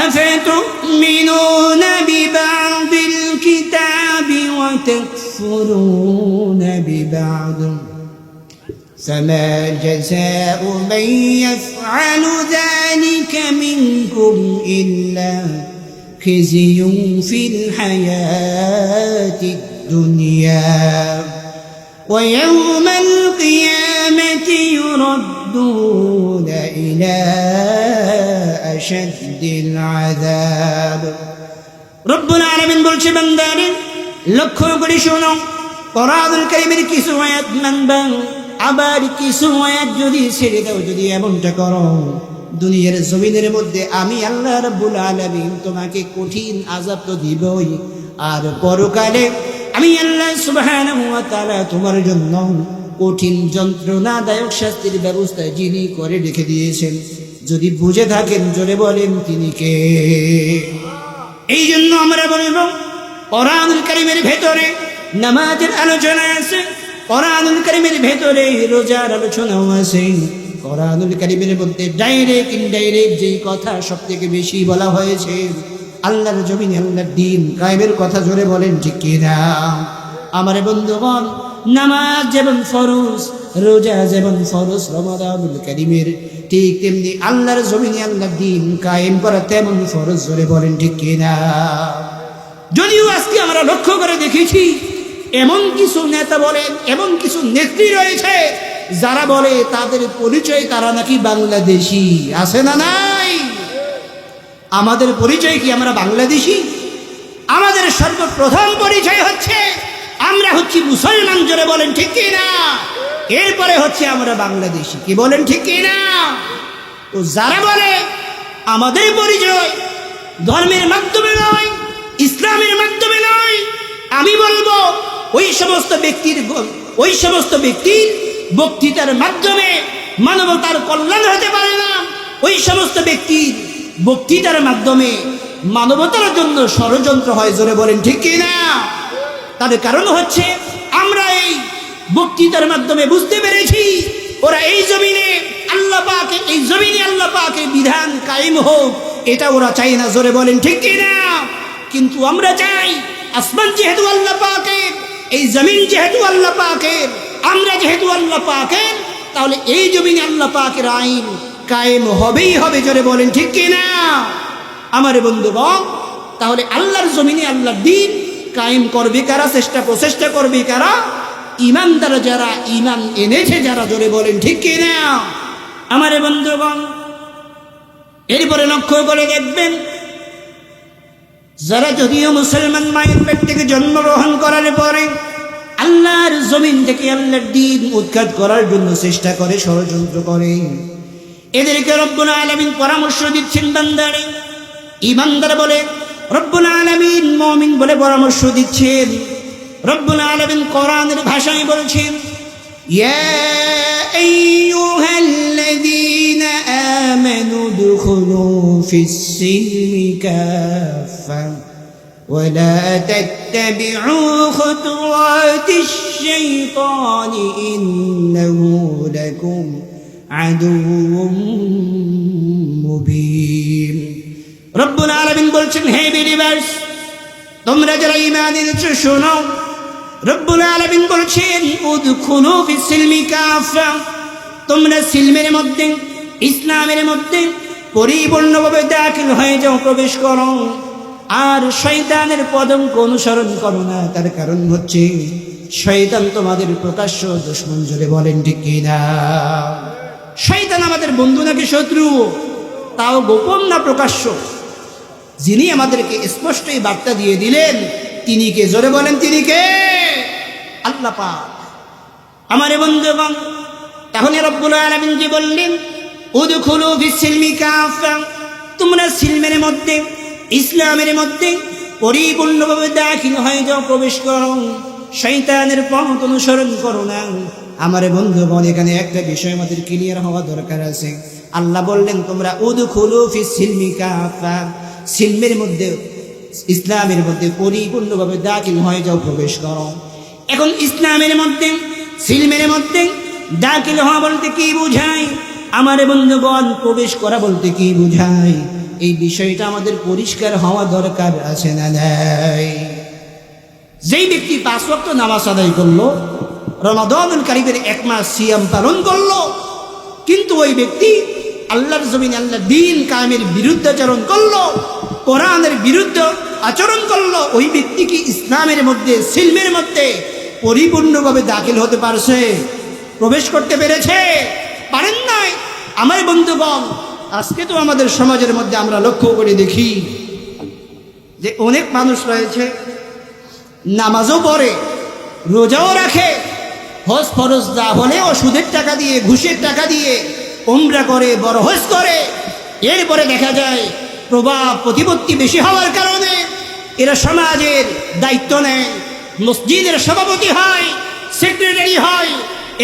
আফাতুমিনুনা বিবা'দিল কিতাবি ওয়া তাকফুরুনা বিবা'দ فما جزاء من يفعل ذلك منكم إلا خزي في الحياة الدنيا ويوم القيامة يردون إلى أشد العذاب رب العالمين বলছে বান্দারে লক্ষ্য করে শোনো কোরআনুল কারীমের কিছু আয়াত মানবা আবার কিছু আয়াত যদি ছেড়ে দাও যদি এমনটা করো দুনিয়ার জমিনের মধ্যে আমি আল্লাহ রাব্বুল আলামিন তোমাকে কঠিন আযাব তো দিবই আর পরকালে আমি আল্লাহ সুবহানাহু ওয়া তাআলা তোমার জন্য কঠিন যন্ত্রণাদায়ক শাস্তির ব্যবস্থা যিনি করে রেখে দিয়েছেন যদি বুঝে থাকেন জোরে বলেন তিনি কে এই জন্য আমরা বলবো কোরআনুল কারীমের ভেতরে নামাজের আলোচনা আছে কোরআনুল কারীমের ভেতরে রোজার আলোচনাও আছে কোরআনুল কারীমের মধ্যে ডাইরেক্ট ইনডাইরেক্ট যেই কথা সবথেকে বেশি বলা হয়েছে আল্লাহর জমিনে আল্লাহর দ্বীন কায়েমের কথা জোরে বলেন ঠিক কি না আমার বন্ধুগণ নামাজ যেমন ফরজ রোজা যেমন ফরজ রমাদানুল কারীমের ঠিক তেমনি আল্লাহর জমিনে আল্লাহর দ্বীন কায়েম করা তেমন ফরজ জোরে বলেন ঠিক কি না যদিও আজকে আমরা লক্ষ্য করে দেখেছি এমন কিছু নেতা বলেন এমন কিছু নেত্রী রয়েছে যারা বলে তাদের পরিচয় তারা নাকি বাংলাদেশি আছে না নাই আমাদের পরিচয় কি আমরা বাংলাদেশি আমাদের সর্বপ্রথম পরিচয় হচ্ছে আমরা হচ্ছি মুসলমান জোরে বলেন ঠিক কি না এরপরে হচ্ছে আমরা বাংলাদেশি কি বলেন ঠিক কি না তো যারা বলে আমাদের পরিচয় ধর্মের মাধ্যমে নয় ইসলামের মাধ্যমে নয় আমি বলবো ওই সমস্ত ব্যক্তির বক্তৃতার মাধ্যমে মানবতার কল্যাণ হতে পারে না ওই সমস্ত ব্যক্তির বক্তৃতার মাধ্যমে মানবতার জন্য ষড়যন্ত্র হয় জোরে বলেন ঠিক কি না তার কারণ হচ্ছে আমরা এই বক্তৃতার মাধ্যমে বুঝতে পেরেছি ওরা এই জমিনে আল্লাহ পাকের বিধান কায়েম হোক এটা ওরা চায় না জোরে বলেন ঠিক কি না কিন্তু আমরা চাই আসমান যেহেতু আল্লাহ পাকের এই জমিন যেহেতু আল্লাহ পাকের আমরা যেহেতু আল্লাহ পাকের তাহলে এই জমিনে আল্লাহ পাকের আইন কায়েম হবেই হবে জোরে বলেন ঠিক কি না আমার বন্ধুগণ তাহলে আল্লাহর জমিনে আল্লাহর দ্বীন কায়েম করবে কারা প্রচেষ্টা করবে কারা ঈমানদার যারা ঈমান এনেছে যারা জোরে বলেন ঠিক কি না আমার বন্ধুগণ এরপরে লক্ষ্য করে দেখবেন যারা যদিও মুসলমান মায়ের পেট থেকে জন্মগ্রহণ করার পরে আল্লাহর জমিন থেকে আল্লাহর দ্বীন উৎখাত করার জন্য চেষ্টা করে ষড়যন্ত্র করে এদেরকে রব্বুল আলামিন পরামর্শ দিচ্ছেন বান্দারে ঈমানদার বলে রব্বুল আলামিন মুমিন বলে পরামর্শ দিচ্ছেন রব্বুল আলামিন কোরআনের ভাষায় বলছেন ইয়া আইয়ুহাল্লাযীনা আমানু দুখুলু ফিস-সিলমি কাফা ولا تتبعوا خطوات الشيطان إنه لكم عدو مبين رب العالمين বলছেন হে বিলিভার্স তোমরা যারা ঈমান এনেছো শোনো রব্বুল আলামিন বলছেন উদখুলু ফিস-সিলমি কাফা তোমরা সিলমের মধ্যে ইসলামের মধ্যে পরিপূর্ণভাবে দাখিল হয়ে যাও প্রবেশ করো আর শয়তানের পদঙ্ক অনুসরণ করো না তার কারণ হচ্ছে শয়তান তোমাদের প্রকাশ্য দুশমন জোরে বলেন ঠিক কি না শয়তান আমাদের বন্ধু নাকি শত্রু তাও গোপন না প্রকাশ্য যিনি আমাদেরকে স্পষ্টই বার্তা দিয়ে দিলেন তিনি কে জোরে বলেন তিনি কে আল্লাহ পাক আমার বন্ধুগণ তাহলে রব্বুল আলামিন কি বললেন উদখুলু ফিস-সিলমি কাফা তোমরা সিলমের মধ্যে ইসলামের মধ্যে পরিপূর্ণভাবে দাখিল হয়ে যাও প্রবেশ করো শয়তানের পথ অনুসরণ করো না আমার বন্ধুগণ এখানে একটা বিষয় আমাদের ক্লিয়ার হওয়া দরকার আছে আল্লাহ বললেন তোমরা উদখুলু ফিস-সিলমি কাফা সিলমের মধ্যে ইসলামের মধ্যে পরিপূর্ণভাবে দাখিল হয়ে যাও প্রবেশ করো এখন ইসলামের মধ্যে সিলমের মধ্যে দাখিল হওয়া বলতে কি বোঝায় আমার বন্ধুগণ প্রবেশ করা বলতে কি বোঝায় এই বিষয়টা আমাদের পরিষ্কার হওয়া দরকার আছে না নাই যেই ব্যক্তি 5 ওয়াক্ত নামাজ আদায় করলো রমাদানুল কারীমের 1 মাস সিয়াম পালন করলো, কিন্তু ওই ব্যক্তি আল্লাহর জমিনে আল্লাহর দ্বীন কায়েমের বিরুদ্ধাচরণ করলো, কোরআনের বিরুদ্ধে আচরণ করলো, ওই ব্যক্তি কি ইসলামের মধ্যে, সিলমের মধ্যে পরিপূর্ণভাবে দাখিল হতে পারছে? প্রবেশ করতে পেরেছে? পারেন নাই। আমার বন্ধুগণ, আজকে তো আমাদের সমাজের মধ্যে আমরা লক্ষ্য করে দেখি যে অনেক মানুষ রয়েছে নামাজও পড়ে, রোজাও রাখে, হজ ফরজ যা হলে ওষুধের টাকা দিয়ে, ঘুষের টাকা দিয়ে উমরা করে, বড় হজ করে। এরপরে দেখা যায় প্রভাব প্রতিপত্তি বেশি হওয়ার কারণে এরা সমাজের দায়িত্ব নেয়, মসজিদের সভাপতি হয়, সেক্রেটারি হয়,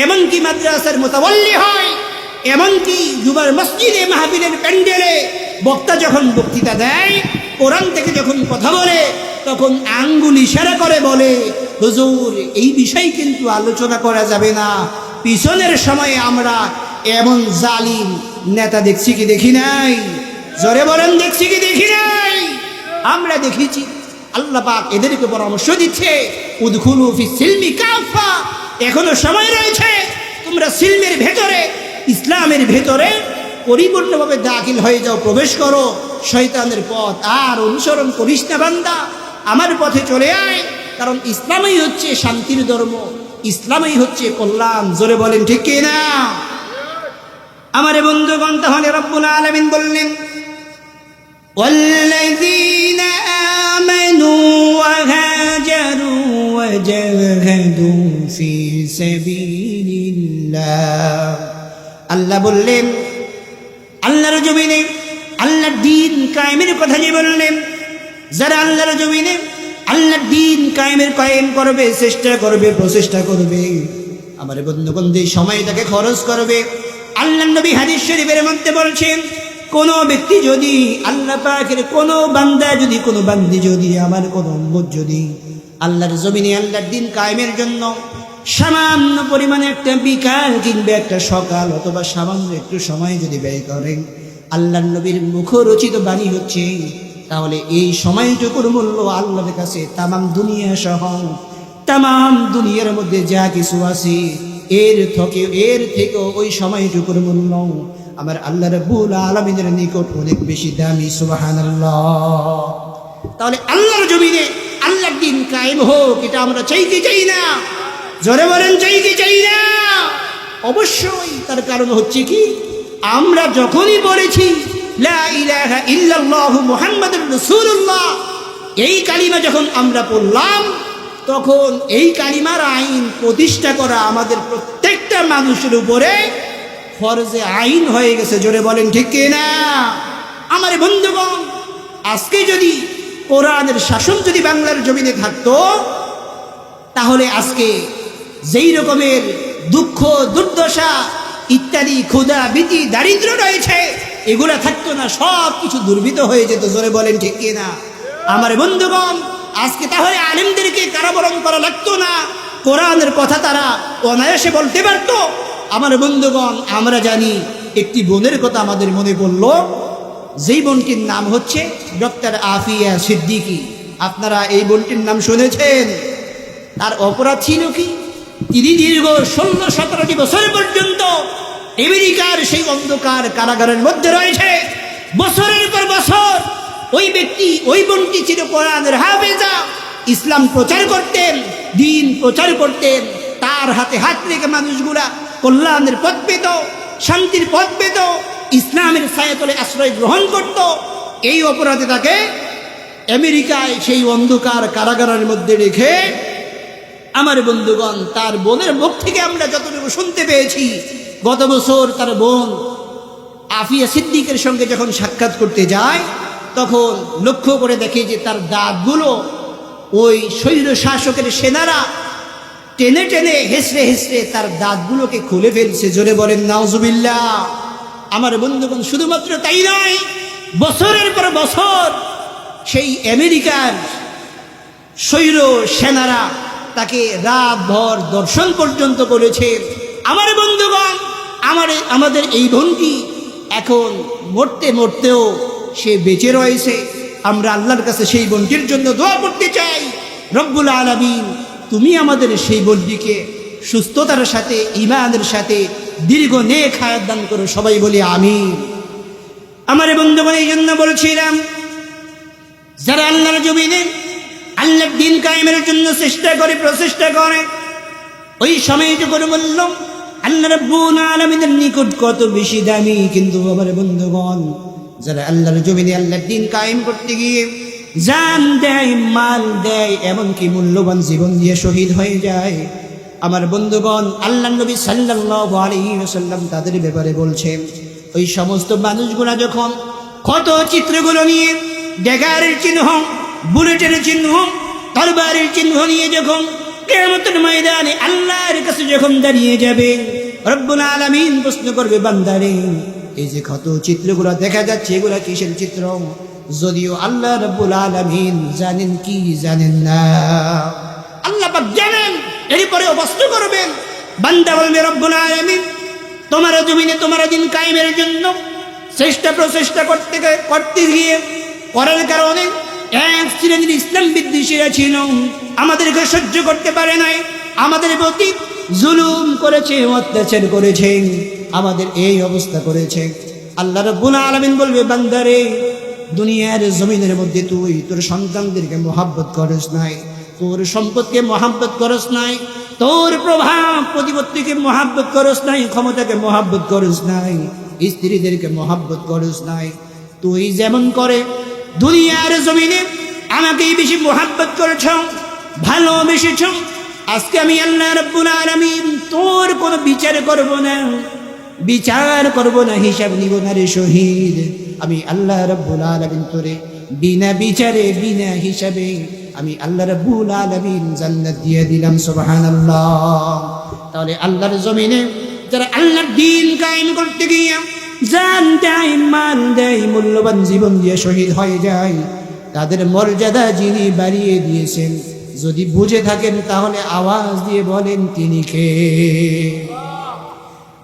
এমনকি মাদ্রাসার মুতাওয়াল্লি হয়, এমনকি জুমার মসজিদে মাহফিলের প্যান্ডেলে বক্তা যখন বক্তৃতা দেয়, কোরআন থেকে যখন কথা বলে, তখন আঙ্গুল ইশারা করে বলে, হুজুর এই বিষয় কিন্তু আলোচনা করা যাবে না। পিছনের সময়ে আমরা এমন জালিম নেতা দেখছি কি দেখি নাই? জোরে বলেন, দেখছি কি দেখি নাই? আমরা দেখেছি। আল্লাহ পাক এদেরকে পরামর্শ দিচ্ছে, উদখুলু ফিস সিলমি কাফা, এখনো সময় রয়েছে, তোমরা সিলমের ভেতরে, ইসলামের ভেতরে পরিপূর্ণভাবে দাখিল হয়ে যাও, প্রবেশ করো। শয়তানের পথ আর অনুসরণ করিস না বান্দা, আমার পথে চলে আয়, কারণ ইসলামই হচ্ছে শান্তির ধর্ম, ইসলামই হচ্ছে কল্যাণ। জোরে বলেন ঠিক কি না? আমার বন্ধুগণ, তাহলে রব্বুল আলামিন বললেন, والذين آمنوا وهاجروا وجاهدوا في سبيل الله। আল্লাহ বললেন, আল্লাহর জমিনে আল্লাহর দ্বীন কায়েমের কথা যে বললেন, যারা আল্লাহর জমিনে আল্লাহর দ্বীন কায়েম করবে, চেষ্টা করবে, প্রচেষ্টা করবে, আমার বন্ধুগণ যে সময়টাকে খরচ করবে। আল্লাহর নবী হাদিস শরীফের মধ্যে বলছেন, কোন ব্যক্তি যদি আল্লাহ পাকের কোন বান্দা যদি, কোন বান্দি যদি, আমার কোন উম্মত যদি আল্লাহর জমিনে আল্লাহর দ্বীন কায়েমের জন্য সামান্য পরিমাণে একটা বিকাল কিংবা একটা সকাল অথবা সামান্য একটু সময় যদি ব্যয় করেন, আল্লাহর নবীর মুখরচিত বাণী হচ্ছে, তাহলে এই সময়টুকুর মূল্য আল্লাহর কাছে তামাম দুনিয়া সহ, তামাম দুনিয়ার মধ্যে যা কিছু আছে এর থেকে ওই সময়টুকুর মূল্য আমার আল্লাহ রাব্বুল আলামিনের নিকট অনেক বেশি দামি। সুবহানাল্লাহ। তাহলে আল্লাহর জমিনে আল্লাহর দ্বীন কায়েম হোক, এটা আমরা চাই কি চাই না? জোরে বলেন, চাই কি চাই না? অবশ্যই। তার কারণ হচ্ছে কি, আমরা যখনই বলেছি লা ইলাহা ইল্লাল্লাহু মুহাম্মাদুর রাসূলুল্লাহ, এই কালিমা যখন আমরা পড়লাম, তখন এই কালিমার আইন প্রতিষ্ঠা করা আমাদের প্রত্যেকটা মানুষের উপরে ফরজে আইন হয়ে গেছে। জোরে বলেন ঠিক কি না? আমার বন্ধুগণ, আজকে যদি কোরআনের শাসন যদি বাংলার জমিনে থাকতো, তাহলে আজকে যেই রকমের দুঃখ, দুর্দশা ইত্যাদি, ক্ষুধা, ভীতি, দারিদ্র রয়েছে, এগুলা থাকতো না, সব কিছু দুর্বৃত হয়ে যেত। জোরে বলেন ঠিক কি না? আমার বন্ধুগণ, আজকে তাহলে আলেমদেরকে কারাবরণ করা লাগতো না, কোরআনের কথা তারা অনায়াসে বলতে পারত। আমার বন্ধুগণ, আমরা জানি, একটি বোনের কথা আমাদের মনে পড়ল, যেই বোনটির নাম হচ্ছে ডক্টর আফিয়া সিদ্দিকী। আপনারা এই বোনটির নাম শুনেছেন? তার অপরাধ ছিল কি, তিনি দীর্ঘ 16-17টি বছর পর্যন্ত আমেরিকার সেই অন্ধকার কারাগারের মধ্যে রয়েছে। বছরের পর বছর ওই ব্যক্তি, ওই বোনটি ছিল কোরআনের হাফেজা, ইসলাম প্রচার করতেন, দ্বীন প্রচার করতেন। তার হাতে হাত রেখে মানুষগুলা কল্যাণের পথ পেত, শান্তির পথ পেত, ইসলামের ছায়াতলে আশ্রয় গ্রহণ করত। এই অপরাধে তাকে আমেরিকায় সেই অন্ধকার কারাগারের মধ্যে রেখে, আমার বন্ধুগণ, তার বোনের মুখ থেকে আমরা যতটুকু শুনতে পেয়েছি, গত বছর তার বোন আফিয়া সিদ্দিকের সঙ্গে যখন সাক্ষাৎ করতে যায়, তখন লক্ষ্য করে দেখে যে তার দাঁতগুলো ওই স্বৈর শাসকের সেনারা টেনে টেনে হেসড়ে হেসড়ে তার দাঁতগুলোকে খুলে ফেলছে। জোরে বলেন নাউজুবিল্লাহ। আমার বন্ধুগণ, শুধুমাত্র তাই নয়, বছরের পর বছর সেই আমেরিকার স্বৈর সেনারা তাকে রাত ভর দর্শন পর্যন্ত করেছে। আমার বন্ধুগণ, আমাদের এই বোনটি এখন মরতে মরতেও সে বেঁচে রয়েছে। আমরা আল্লাহর কাছে সেই বোনটির জন্য দোয়া করতে চাই, রব্বুল আলামিন তুমি আমাদের সেই বোনটিকে সুস্থতার সাথে ঈমানের সাথে দীর্ঘ নেক হায়াত দান করো। সবাই বলি আমিন। আমার বন্ধুগণ, এই জন্য বলছিলাম, যারা আল্লাহর জমিনে আল্লাহর দ্বীন কায়েমের জন্য চেষ্টা করে, প্রচেষ্টা করে, ওই সময়টুকুর মূল্য আল্লাহ রাব্বুল আলামিনের নিকট কত বেশি দামি। কিন্তু আমার বন্ধুগণ, যারা আল্লাহর জমিনে আল্লাহর দ্বীন কায়েম করতে গিয়ে জান দেয়, মাল দেয়, এমনকি মূল্যবান জীবন দিয়ে শহীদ হয়ে যায়, আমার বন্ধুগণ, আল্লাহর নবী সাল্লাল্লাহু আলাইহি ওয়াসাল্লাম তাদের ব্যাপারে বলছেন, ওই সমস্ত মানুষগুলা যখন কত চিত্রগুলো নিয়ে, ড্যাগারের চিহ্ন, বুলেটের চিহ্ন, তরবারির চিহ্ন নিয়ে যখন কিয়ামতের ময়দানে আল্লাহর কাছে যখন দাঁড়িয়ে যাবে, রব্বুল আলামিন প্রশ্ন করবে, বান্দারে, এই যে কত চিত্রগুলো দেখা যাচ্ছে, এগুলা কিসের চিত্র? যদিও আল্লাহ রব্বুল আলামিন জানেন কি জানেন না, আল্লাহ পাক জানেন, এরপরে প্রশ্ন করবেন। বান্দা বলবে, রব্বুল আলামিন, তোমার জমিনে তোমার দিন কায়েমের জন্য চেষ্টা প্রচেষ্টা করতে গিয়ে করার কারণে এক শ্রেণীর ইসলাম বিদ্বেষীরা ছিল, আমাদেরকে সহ্য করতে পারে নাই, আমাদের প্রতি জুলুম করেছে, অত্যাচার করেছে, আমাদের এই অবস্থা করেছে। আল্লাহ রাব্বুল আলামিন বলবে, বান্দারে, দুনিয়ার জমিনের মধ্যে তুই তোর সন্তানদেরকে মহাব্বত করস নাই, তোর সম্পদকে মহাব্বত করস নাই, তোর প্রভাব প্রতিপত্তিকে মহাব্বত করস নাই, ক্ষমতাকে মহাব্বত করস নাই, স্ত্রীদেরকে মহাব্বত করস নাই। তুই যেমন করে দুনিয়ার জমিনে আমাকেই বেশি মহাব্বত করেছ, ভালোবেসেছ, আজকে আমি আল্লাহ রাব্বুল আলামিন তোর কোনো বিচার করব না, হিসাব নিব না রে শহীদ। আমি আল্লাহ রাব্বুল আলামিন তোরে বিনা বিচারে, বিনা হিসাবে আমি আল্লাহ রাব্বুল আলামিন জান্নাত দিয়ে দিলাম। সুবহানাল্লাহ। তাহলে আল্লাহর জমিনে যারা আল্লাহর দ্বীন কায়েম করতে গিয়ে জান দেয়, মাল দেয়, মূল্যবান জীবন দিয়ে শহীদ হয়ে যায়, তাদের মর্যাদা যিনি বাড়িয়ে দিয়েছেন, যদি বুঝে থাকেন তাহলে আওয়াজ দিয়ে বলেন, তিনি কে?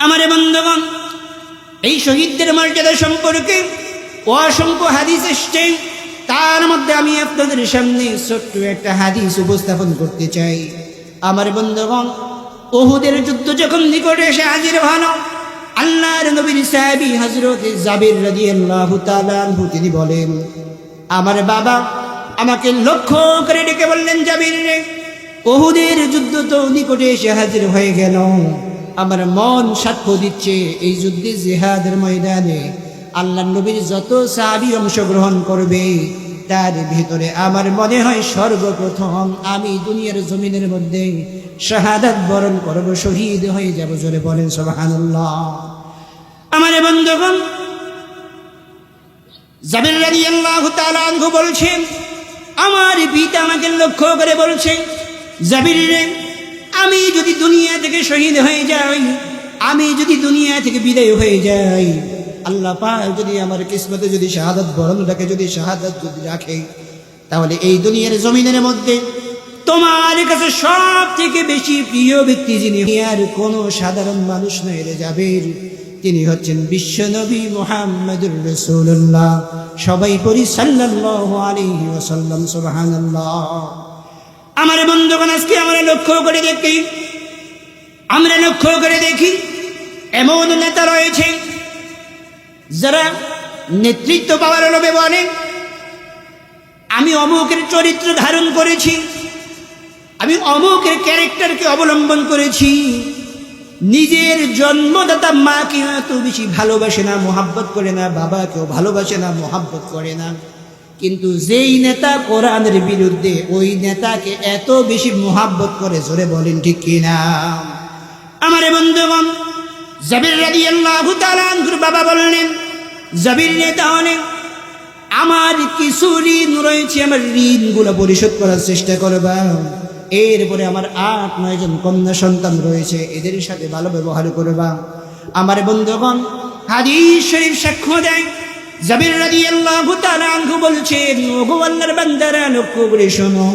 আমার বন্ধুগণ, এই শহীদদের মর্যাদা সম্পর্কে অসংখ্য হাদিস এসছে, তার মধ্যে আমি আপনাদের সামনে ছোট্ট একটা হাদিস উপস্থাপন করতে চাই। আমার বন্ধুগণ, উহুদের যুদ্ধ যখন নিকটে এসে হাজির হলো, আল্লাহর নবীর সাহাবী হযরত জাবির রাদিয়াল্লাহু তাআলা আনহু তিনি বলেন, আমার বাবা আমাকে লক্ষ্য করে ডেকে বললেন, জাবির রে, উহুদের যুদ্ধ তো নিকটে এসে হাজির হয়ে গেল, আমার মন সাক্ষ্য দিচ্ছে এই যুদ্ধে, জিহাদের ময়দানে আল্লাহর নবীর যত সাহাবী অংশগ্রহণ করবে, তার ভিতরে আমার মনে হয় সর্বপ্রথম আমি দুনিয়ার জমিনের মধ্যে শাহাদাত বরণ করব, শহীদ হয়ে যাব। জোরে বলেন সুবহানাল্লাহ। আমার বন্ধুগণ, জাবির রাদিয়াল্লাহু তাআলা আনহু বলছেন, আমার পিতা আমাকে লক্ষ্য করে বলছেন, জাবির রে, আমি যদি দুনিয়া থেকে শহীদ হয়ে যাই, আমি যদি দুনিয়া থেকে বিদায় হয়ে যাই, আল্লাহ পাক যদি আমার কিসমতে যদি শাহাদাত বরণ রাখে, যদি শাহাদাত যদি রাখে, তাহলে এই দুনিয়ার জমিনের মধ্যে তোমার কাছে সব থেকে বেশি প্রিয় ব্যক্তি যিনি, আর কোনো সাধারণ মানুষ নয় রে জাবির, তিনি হচ্ছেন বিশ্বনবী মুহাম্মদুর রাসূলুল্লাহ। সবাই পড়ি সাল্লাল্লাহু আলাইহি ওয়াসাল্লাম। সুবহানাল্লাহ। আমার বন্ধুগণ, আজকে আমরা লক্ষ্য করে দেখি এমন নেতা রয়েছে যারা নেতৃত্ব পাওয়ার লোভে বলে, আমি অমুকের চরিত্র ধারণ করেছি, আমি অমুকের ক্যারেক্টারকে অবলম্বন করেছি, নিজের জন্মদাতা মাকে এত বেশি ভালোবাসে না, মোহাব্বত করে না, বাবাকেও ভালোবাসে না, মোহাব্বত করে না, কিন্তু যেই নেতা কোরআনের বিরুদ্ধে, ওই নেতাকে এত বেশি মোহাব্বত করে। জোরে বলেন ঠিক কিনা? আমার বন্ধুগণ, জাবির রাদিয়াল্লাহু তাআলা আনহুর বাবা বললেন, জাবির নেতা অনেক, আমার কিছু ঋণ রয়েছে, আমার ঋণগুলো পরিশোধ করার চেষ্টা করবা, এরপরে আমার 8-9 জন কন্যা সন্তান রয়েছে, এদের সাথে ভালো ব্যবহার করবা। আমার বন্ধুগণ, হাদিস শরীফ সাক্ষ্য দেয়, জাবির রাদিয়াল্লাহু তাআলা আনহু বলছেন, ওগো আল্লাহর বান্দারা, লক্ষ্য করে শোনো।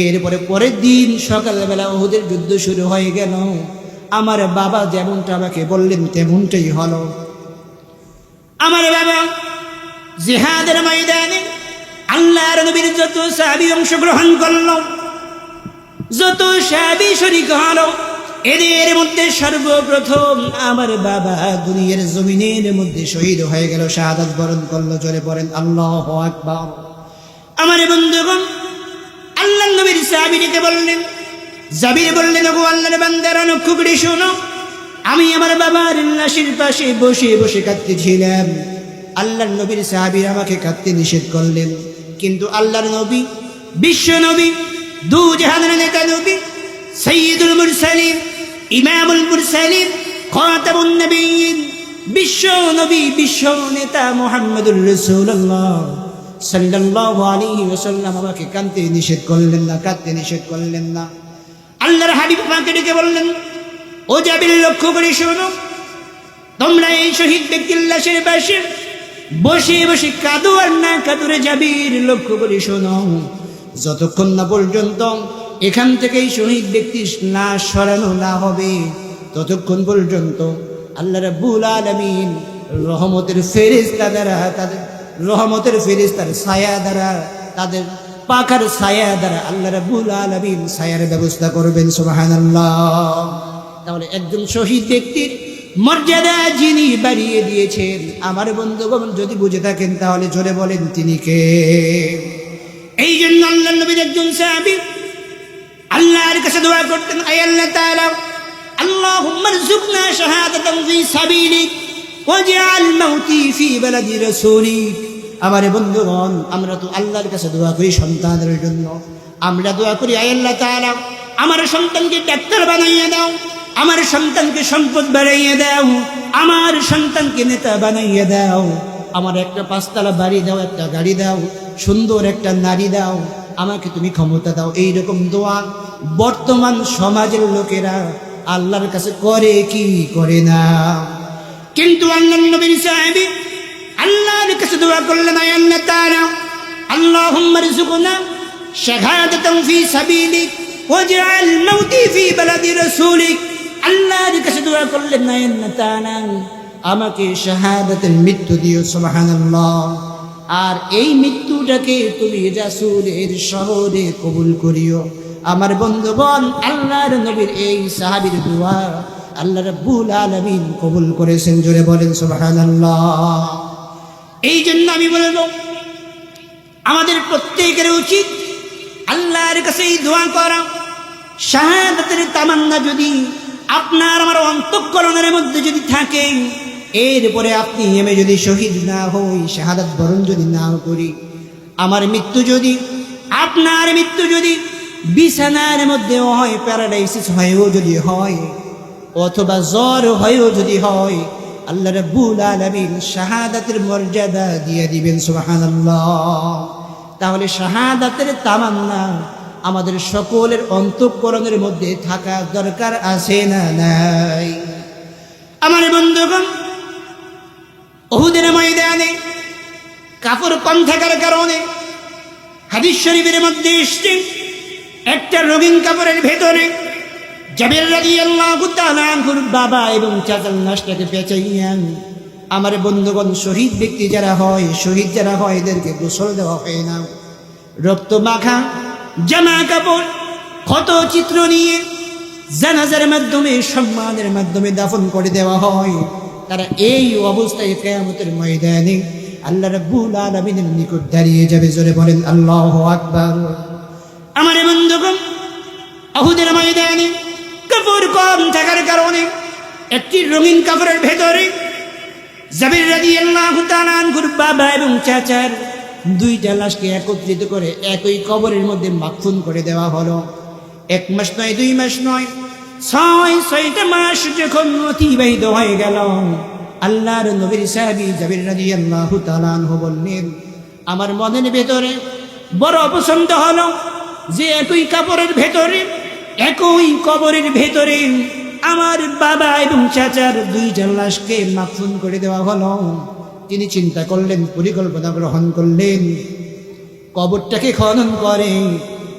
এরপরে পরের দিন সকালবেলা উহুদের যুদ্ধ শুরু হয়ে গেল। আমার বাবা যেমনটা আমাকে বললেন তেমনটাই হলো। আমার বাবা জিহাদের ময়দানে আল্লাহর নবীর যত সাহাবী অংশগ্রহণ করল, যত সাহাবী শরীক হলো, এদের মধ্যে সর্বপ্রথম আমার বাবা দুনিয়ার জমিনের মধ্যে শহীদ হয়ে গেল, শাহাদাত বরণ করলো। চলে পড়েন আল্লাহু আকবার। আমার বন্ধুগণ, আল্লাহর নবীর সাহাবীকে বললেন, জাবির বললেন, ওগো আল্লাহর বান্দারা, লক্ষ্য করে শোনো, আমি আমার বাবার লাশের পাশে বসে বসে কাঁদতেছিলাম। আল্লাহর নবীর সাহাবীরা আমাকে কাঁদতে নিষেধ করলেন, কিন্তু আল্লাহর নবী, বিশ্ব নবী, দু জাহানের নেতা নবী, সাইয়্যিদুল মুরসালিন, ইমামুল মুরসালিন, খাতামুন নবিয়্যিন, বিশ্ব নবী, বিশ্ব নেতা মুহাম্মদুর রাসূলুল্লাহ সাল্লাল্লাহু আলাইহি ওয়াসাল্লাম আমাকে কাঁদতে নিষেধ করলেন না, কাঁদতে নিষেধ করলেন না। আল্লাহর হাবিব আমাকে ডেকে বললেন, ও জাবির, লক্ষ্য করে শোনো, তোমরা এই শহীদ ব্যক্তির লাশের পাশে বসে বসে কাঁদো আর না কাঁদো রে জাবির, লক্ষ্য করে শোনো, যতক্ষণ না পর্যন্ত এখান থেকে এই শহীদ ব্যক্তির লাশ সরানো না হবে, ততক্ষণ পর্যন্ত আল্লাহ রাব্বুল আলামিন রহমতের ফেরেশতা দ্বারা, তাদের রহমতের ফেরেশতার ছায়া দ্বারা, তাদের পাখার ছায়া দ্বারা আল্লাহ রাব্বুল আলামিন ছায়ার ব্যবস্থা করবেন। সুবহানাল্লাহ। তাহলে একজন শহীদ ব্যক্তির মর্যাদা যিনি বাড়িয়ে দিয়েছেন, আমার বন্ধুগণ যদি বুঝে থাকেন তাহলে চলে বলেন তিনি কে? এই জন্য আল্লাহর নবীর একজন সাহাবী আল্লাহর কাছে দোয়া করতেন, আয় আল্লাহ তাআলা, আল্লাহুম্মা রযুকনা শাহাদাতান ফি সাবিলিক ওয়াজআল মাউতি ফি বালাদি রাসূলিক। আমার বন্ধুগণ, আমরা তো আল্লাহর কাছে দোয়া করি সন্তানের জন্য, আমরা দোয়া করি, আয় আল্লাহ তাআলা, আমার সন্তানকে ডাক্তার বানাইয়া দাও, আমার সন্তানকে সম্পদ বানাইয়া দাও, আমার সন্তানকে নেতা বানাইয়া দাও, আমার একটা 5 তলা বাড়ি দাও, একটা গাড়ি দাও, সুন্দর একটা নারী দাও, আমাকে তুমি ক্ষমতা দাও। এইরকম দোয়া বর্তমান সমাজের লোকেরা আল্লাহর কাছে করে কি করে না? কিন্তু আল্লাহর নবীর সাহাবী আল্লাহর কাছে দোয়া করলেন, আয় আল্লাহ তাআলা, আল্লাহুম্মা রযুকনা শাহাদাতান ফি সাবিলিক ওয়াজআল মাউতি ফি বালাদি রাসূলিক। আল্লাহর কাছে দোয়া করলেন, আয় আল্লাহ তাআলা, আমাকে শাহাদাতের মৃত্যু দিও। সুবহানাল্লাহ। আর এই মৃত্যুটাকে তুমি রাসূলের শহরে কবুল করিও। আমার বন্ধুগণ, আল্লাহর নবীর এই সাহাবীর দোয়া আল্লাহ রাব্বুল আলামিন কবুল করেছেন। জোরে বলেন সুবহানাল্লাহ। এই জন্য আমি বলবো, আমাদের প্রত্যেকের উচিত আল্লাহর কাছে এই দোয়া করা। শাহাদাতের তামান্না যদি আপনার আমার অন্তঃকরণের মধ্যে যদি থাকে, এরপরে আপনি আমি যদি শহীদ না হই, শাহাদাত বরণ যদি না করি, আমার মৃত্যু যদি, আপনার মৃত্যু যদি বিছানার মধ্যে হয়, প্যারালাইসিস হয়েও যদি হয়, অথবা জ্বর হয়েও যদি হয়, আল্লাহ রাব্বুল আলামিন শাহাদাতের মর্যাদা দিয়ে দিবেন। সুবহানাল্লাহ। তাহলে শাহাদাতের তামান্না আমাদের সকলের অন্তঃকরণের মধ্যে থাকা দরকার আছে না নাই? আমার বন্ধুগণ, উহুদের ময়দানে কাপড় কম থাকার কারণে হাদিস শরীফের মধ্যে এসেছে, একটা রঙিন কাপড়ের ভেতরে জাবির রাদিয়াল্লাহু তাআলা আনহুর বাবা এবং চাচার লাশটাকে পেঁচাইয়া, আমার বন্ধুগণ, শহীদ ব্যক্তি যারা হয়, শহীদ যারা হয়, এদেরকে গোসল দেওয়া হয় না, রক্ত মাখা জামা কাপড় ক্ষত চিত্র নিয়ে জানাজার মাধ্যমে, সম্মানের মাধ্যমে দাফন করে দেওয়া হয়। তারা এই অবস্থায় কিয়ামতের ময়দানে আল্লাহ রাব্বুল আলামিনের নিকট দাঁড়িয়ে যাবে। জোরে বলেন আল্লাহু আকবার। আমার বন্ধুগণ, উহুদের ময়দানে কাপড় কম থাকার কারণে একটি রঙিন কাপড়ের ভেতরে জাবির রাদিয়াল্লাহু তাআলা আনহুর বাবা এবং চাচার 2টা লাশকে একত্রিত করে একই কবরের মধ্যে মাকফুন করে দেওয়া হলো। 1 মাস নয়, 2 মাস নয়, 6টা মাস যখন অতিবাহিত হয়ে গেল, আল্লাহর নবীর সাহাবী জাবির রাদিয়াল্লাহু তাআলা আনহু বললেন, আমার মনের ভেতরে বড় পছন্দ হলো যে একই কাপড়ের ভেতরে, একই কবরের ভেতরে আমার বাবা এবং চাচার 2টা লাশকে মাকফুন করে দেওয়া হলো। তিনি চিন্তা করলেন, পরিকল্পনা গ্রহণ করলেন, কবরটাকে খনন করে,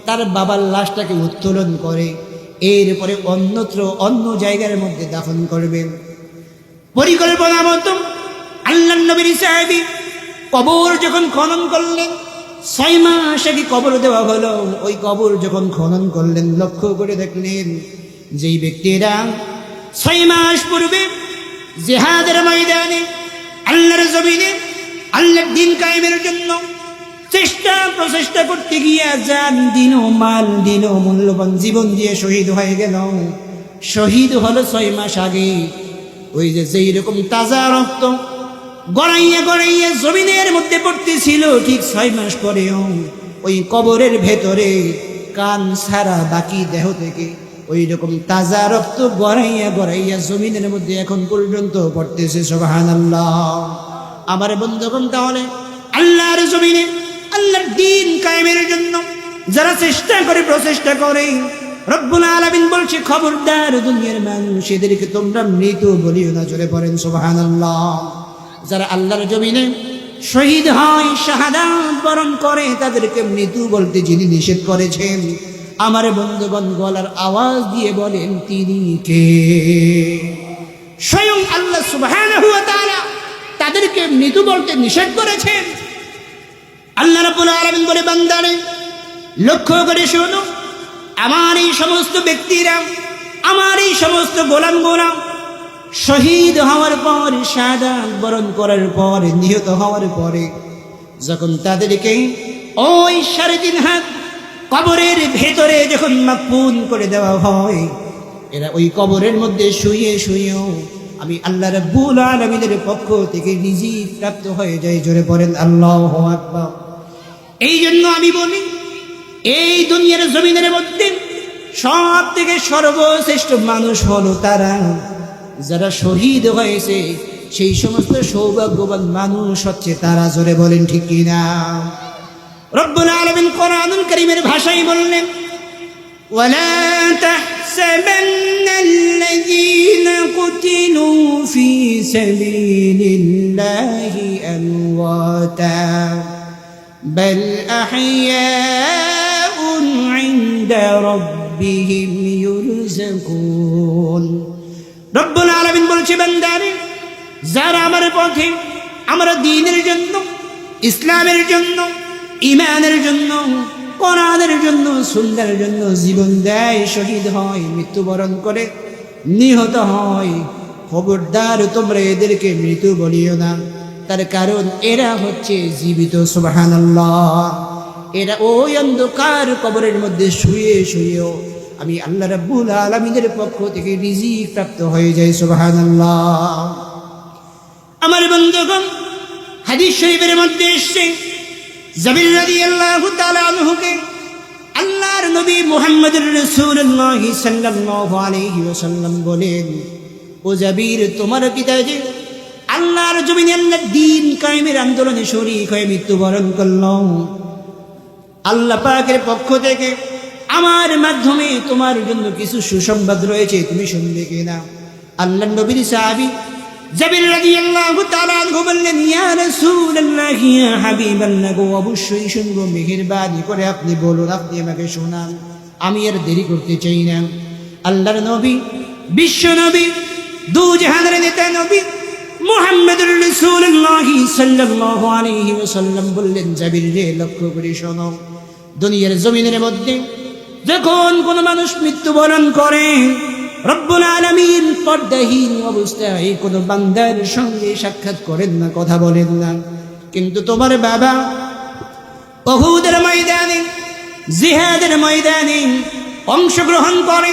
তার বাবার লাশটাকে উত্তোলন করে, এরপরে অন্যত্র অন্য জায়গার মধ্যে দাফন করবেন। পরিকল্পনা মতো আল্লাহর নবীর সাহাবী কবর যখন খনন করলেন, 6 মাস আগে কবর দেওয়া হলো, ওই কবর যখন খনন করলেন, লক্ষ্য করে দেখলেন যেই ব্যক্তিরা 6 মাস পূর্বে জিহাদের ময়দানে আল্লাহর জমিনে আল্লাহর দ্বীন কায়েমের জন্য প্রচেষ্টা করতে গিয়ে জান দিন ও মাল দিন ও মূল্যবান জীবন দিয়ে শহীদ হয়ে গেল। শহীদ হলো 6 মাস আগে। ওই যে যেই রকম তাজা রক্ত গড়াইয়া গড়াইয়া জমিনের মধ্যে পড়তেছিল, ঠিক 6 মাস পরেও ওই কবরের ভেতরে কান ছাড়া বাকি দেহ থেকে ওই রকম তাজা রক্ত গড়াইয়া গড়াইয়া জমিনের মধ্যে এখন পর্যন্ত পড়তেছে। সুবহানাল্লাহ। আমার বন্ধুগণ, তাহলে আল্লাহর জমিনে আল্লাহর দ্বীন কায়েমের জন্য যারা চেষ্টা করে প্রচেষ্টা করে, রব্বুল আলামিন বলছে খবরদার দুনিয়ার মানুষ, এদেরকে তোমরা মৃত বলিও না। জোরে পড়েন সুবহানাল্লাহ। যারা আল্লাহর জমিনে শহীদ হয়, শাহাদাত বরণ করে, তাদেরকে মৃত বলতে যিনি নিষেধ করেছেন, আমার বন্ধুগণ গলার আওয়াজ দিয়ে বলেন তিনি কে? স্বয়ং আল্লাহ সুবহানাহু ওয়া তাআলা তাদেরকে মৃত বলতে নিষেধ করেছেন। আল্লাহ রাব্বুল আলামিন বলে, বান্দারে লক্ষ্য করে শোনো, আমার এই সমস্ত ব্যক্তিরা, আমার এই সমস্ত গোলাম শহীদ হওয়ার পর, শাহাদাত বরণ করার পর, নিহত হওয়ার পরে যখন তাদেরকে ওই 3.5 হাত কবরের ভেতরে যখন মাফুন করে দেওয়া হয়, এরা ওই কবরের মধ্যে শুয়ে শুয়েও আমি আল্লাহ রাব্বুল আলামিনের পক্ষ থেকে রিজিক প্রাপ্ত হয়ে যায়। জোরে পড়েন আল্লাহু আকবার। এই জন্য আমি বলি, এই দুনিয়ার জমিনের মধ্যে সব থেকে সর্বশ্রেষ্ঠ মানুষ হলো তারা যারা শহীদ হয়েছে। সেই সমস্ত সৌভাগ্যবান মানুষ হচ্ছে তারা। জোরে বলেন ঠিক কিনা? রব্বুল আলামিন কোরআনুল কারীমের ভাষায় বললেন, ওয়ালা তাহসাবান্নাল্লাযীনা কুতিলু ফী সাবিলিল্লাহি আমওয়াতা বাল আহইয়াউন ইনদা রাব্বিহিম ইউরযাকুন। রব্বুল আলামিন বলছে, বান্দারে যারা আমার পথে, আমার দ্বীনের জন্য, ইসলামের জন্য, ঈমানের জন্য, কোরআনের জন্য, সুন্নাহর জন্য জীবন দেয়, শহীদ হয়, মৃত্যুবরণ করে, নিহত হয়, খবরদার তোমরা এদেরকে মৃত বলিও না। তার কারণ এরা হচ্ছে জীবিত। সুবহানাল্লাহ। এরা ওই অন্ধকার কবরের মধ্যে শুয়ে শুয়েও আমি আল্লাহ রাব্বুল আলামিনের পক্ষ থেকে রিজিক প্রাপ্ত হয়ে যায়। সুবহানাল্লাহ। আমার বন্ধুগণ, হাদিস শরীফের মধ্যে এসেছে, জাবির রাদিয়াল্লাহু তাআলা আনহুকে আল্লাহর নবী মুহাম্মদুর রাসূলুল্লাহ সাল্লাল্লাহু আলাইহি ওয়াসাল্লাম বলেন, ও জাবির, তোমার পিতা যে আল্লাহর জমিনে আল্লাহর দ্বীন কায়েমের আন্দোলনে শরীক হয়ে মৃত্যুবরণ করল, আল্লাহ পাকের পক্ষ থেকে আমার মাধ্যমে তোমার জন্য কিছু সুসংবাদ রয়েছে, তুমি শুনবে কিনা? আল্লাহর নবীর সাহাবী জাবির রাদিয়াল্লাহু তাআলা আনহু বললেন, ইয়া রাসূলুল্লাহ, ইয়া হাবিবাল্লাহ, অবশ্যই শুনবো, মেহেরবানি করে আপনি বলুন, আপনি আমাকে শোনান, আমি আর দেরি করতে চাই না। আল্লাহর নবী, বিশ্ব নবী, দু জাহানের নেতা নবী মুহাম্মদুর রাসূলুল্লাহ সাল্লাল্লাহু আলাইহি ওয়াসাল্লাম বললেন, জাবির রে, লক্ষ্য করে শোনো, দুনিয়ার জমিনের মধ্যে যখন কোন মানুষ মৃত্যুবরণ করে, রব্বুল আলামিন পর্দাহীন অবস্থায় কোনো বান্দার সঙ্গে সাক্ষাৎ করেন না, কথা বলেন না। কিন্তু তোমার বাবা উহুদের ময়দানে, জিহাদের ময়দানে অংশগ্রহণ করে,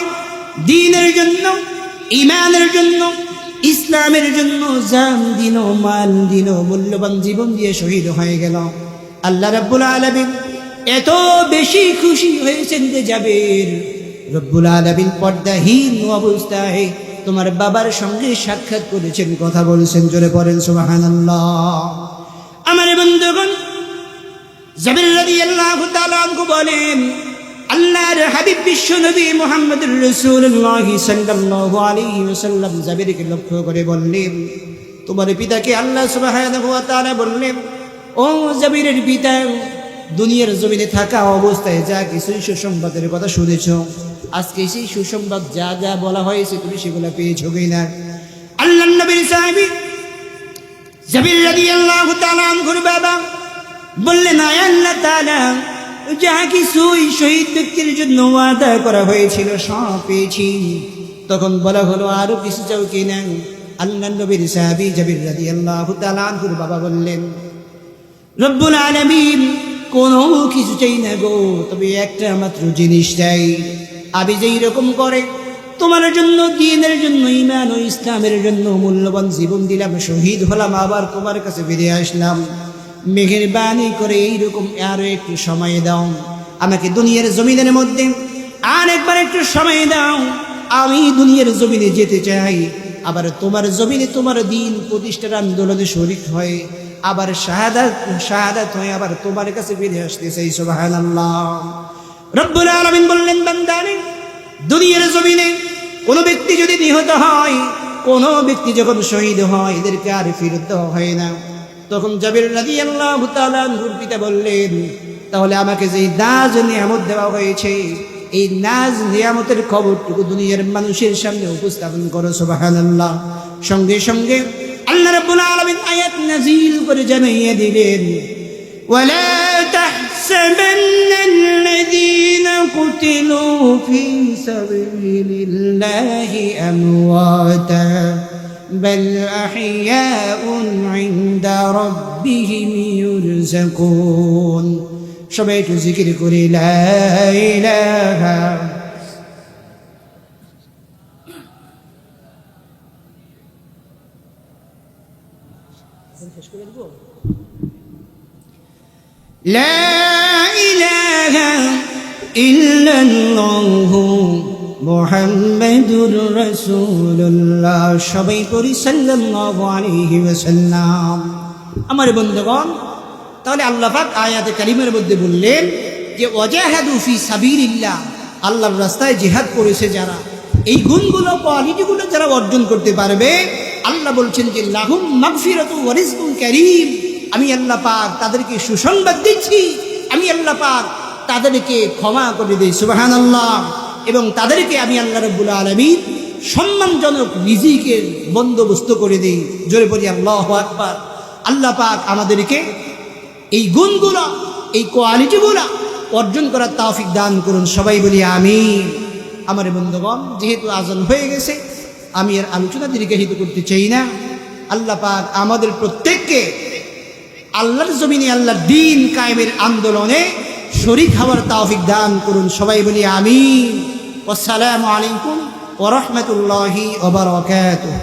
দ্বীনের জন্য, ঈমানের জন্য, ইসলামের জন্য জান দিন, মাল দিন, মূল্যবান জীবন দিয়ে শহীদ হয়ে গেল। আল্লাহ রাব্বুল আলামিন এত বেশি খুশি হয়েছেন যে জাবির, রব্বুল আলামিন পর্দাহীন অবস্থায় তোমার বাবার সঙ্গে সাক্ষাৎ করেছেন, কথা বলেছেন। জোরে পড়েন সুবহানাল্লাহ। আমার বন্ধুগণ, জাবির রাদিয়াল্লাহু তাআলা আনহু বলেন, আল্লাহর হাবিব বিশ্ব নবী মুহাম্মদুর রাসূলুল্লাহ সাল্লাল্লাহু আলাইহি ওয়াসাল্লাম জাবিরকে লক্ষ্য করে বললেন, তোমার পিতাকে আল্লাহ সুবহানাহু ওয়া তাআলা বললেন, ও জাবিরের পিতা, দুনিয়ার জমিনে থাকা অবস্থায় যা কিছু সুসংবাদের কথা শুনেছ, আজকে সেই সুসংবাদ যা যা বলা হয়েছে তুমি সেগুলো পেয়েছো কিনা? আল্লাহর নবীর সাহাবী জাবির রাদিয়াল্লাহু তাআলা আনহুর বাবা বললেন, আয় আল্লাহ তাআলা, যা কিছুই শহীদ ব্যক্তির জন্য ওয়াদা করা হয়েছিল সব পেয়েছি। তখন বলা হলো আরো কিছু চাও কিনা? আল্লাহ নবীর সাহাবী জাবির রাদিয়াল্লাহু তাআলা আনহুর বাবা বললেন, রব্বুল আলামিন কোনো কিছু চাই না গো, তবে একটা মাত্র জিনিস চাই। আমি যেই রকম করে তোমার জন্য, দ্বীনের জন্য, ঈমান ও ইসলামের জন্য মূল্যবান জীবন দিলাম, শহীদ হলাম, আবার তোমার কাছে ফিরে আসলাম, মেহেরবানি করে এইরকম আরো একটু সময় দাও আমাকে। দুনিয়ার জমিনের মধ্যে আর একবার একটু সময় দাও, আমি দুনিয়ার জমিনে যেতে চাই, আবার তোমার জমিনে তোমার দ্বীন প্রতিষ্ঠার আন্দোলনে শরীক হয়, আবার শাহাদাত হয়ে আবার তোমার কাছে ফিরে আসতে চাই। সুবহানাল্লাহ। রব্বুল আলামিন বললেন, বান্দারে, দুনিয়ার জমিনে কোনো ব্যক্তি যদি নিহত হয়, কোনো ব্যক্তি যখন শহীদ হয়, এদেরকে আর ফিরত হয় না। তখন জাবির রাদিয়াল্লাহু তাআলা আনহুর পিতা বললেন, তাহলে আমাকে যে নাজ নিয়ামত দেওয়া হয়েছে, এই নাজ নিয়ামতের খবরটুকু দুনিয়ার মানুষের সামনে উপস্থাপন করো। সুবহানাল্লাহ। সঙ্গে সঙ্গে আল্লাহ রাব্বুল আলামিন আয়াত নাযিল করে জানিয়ে দিলেন, ওয়ালা তাহসাবান্নাল্লাযীনা কুতিলু ফী সাবিলিল্লাহি আমওয়াতা বাল আহইয়াউন ইনদা রাব্বিহিম ইউরযাকুন। সবাই একটু জিকির করি, লা ইলাহা লা ইলাহা ইল্লাল্লাহু মুহাম্মাদুর রাসূলুল্লাহ। সবাই পড়ি সাল্লাল্লাহু আলাইহি ওয়াসাল্লাম। আমার বন্ধুগণ, তাহলে আল্লাহ পাক আয়াতে কারিমের মধ্যে বললেন যে ওয়াজাহাদু ফি সাবিলিল্লাহ, আল্লাহর রাস্তায় জিহাদ করেছে যারা, এই গুণগুলো, কোয়ালিটিগুলো যারা অর্জন করতে পারবে, আল্লাহ বলছেন যে লাহুম মাগফিরাতু ওয়া রিজকুন কারীম, আমি আল্লাহ পাক তাদেরকে সুসংবাদ দিচ্ছি, আমি আল্লাহ পাক তাদেরকে ক্ষমা করে দিই। সুবহানাল্লাহ। এবং তাদেরকে আমি আল্লাহ রাব্বুল আলামিন সম্মানজনক রিজিকের বন্দোবস্ত করে দিই। জোরে বলি আল্লাহু আকবার। আল্লাহ পাক আমাদেরকে এই গুণগুলো, এই কোয়ালিটিগুলো অর্জন করার তৌফিক দান করুন। সবাই বলি আমিন। আমার বন্ধুগণ, যেহেতু আজান হয়ে গেছে, আমি আর আলোচনা দীর্ঘায়িত করতে চাই না। আল্লাহ পাক আমাদের প্রত্যেককে আল্লাহর জমিনে আল্লাহর দ্বীন কায়েমের আন্দোলনে শরীক হওয়ার তৌফিক দান করুন। সবাই বলি আমিন। আসসালামু আলাইকুম ওয়া রাহমাতুল্লাহি ওয়া বারাকাতুহু।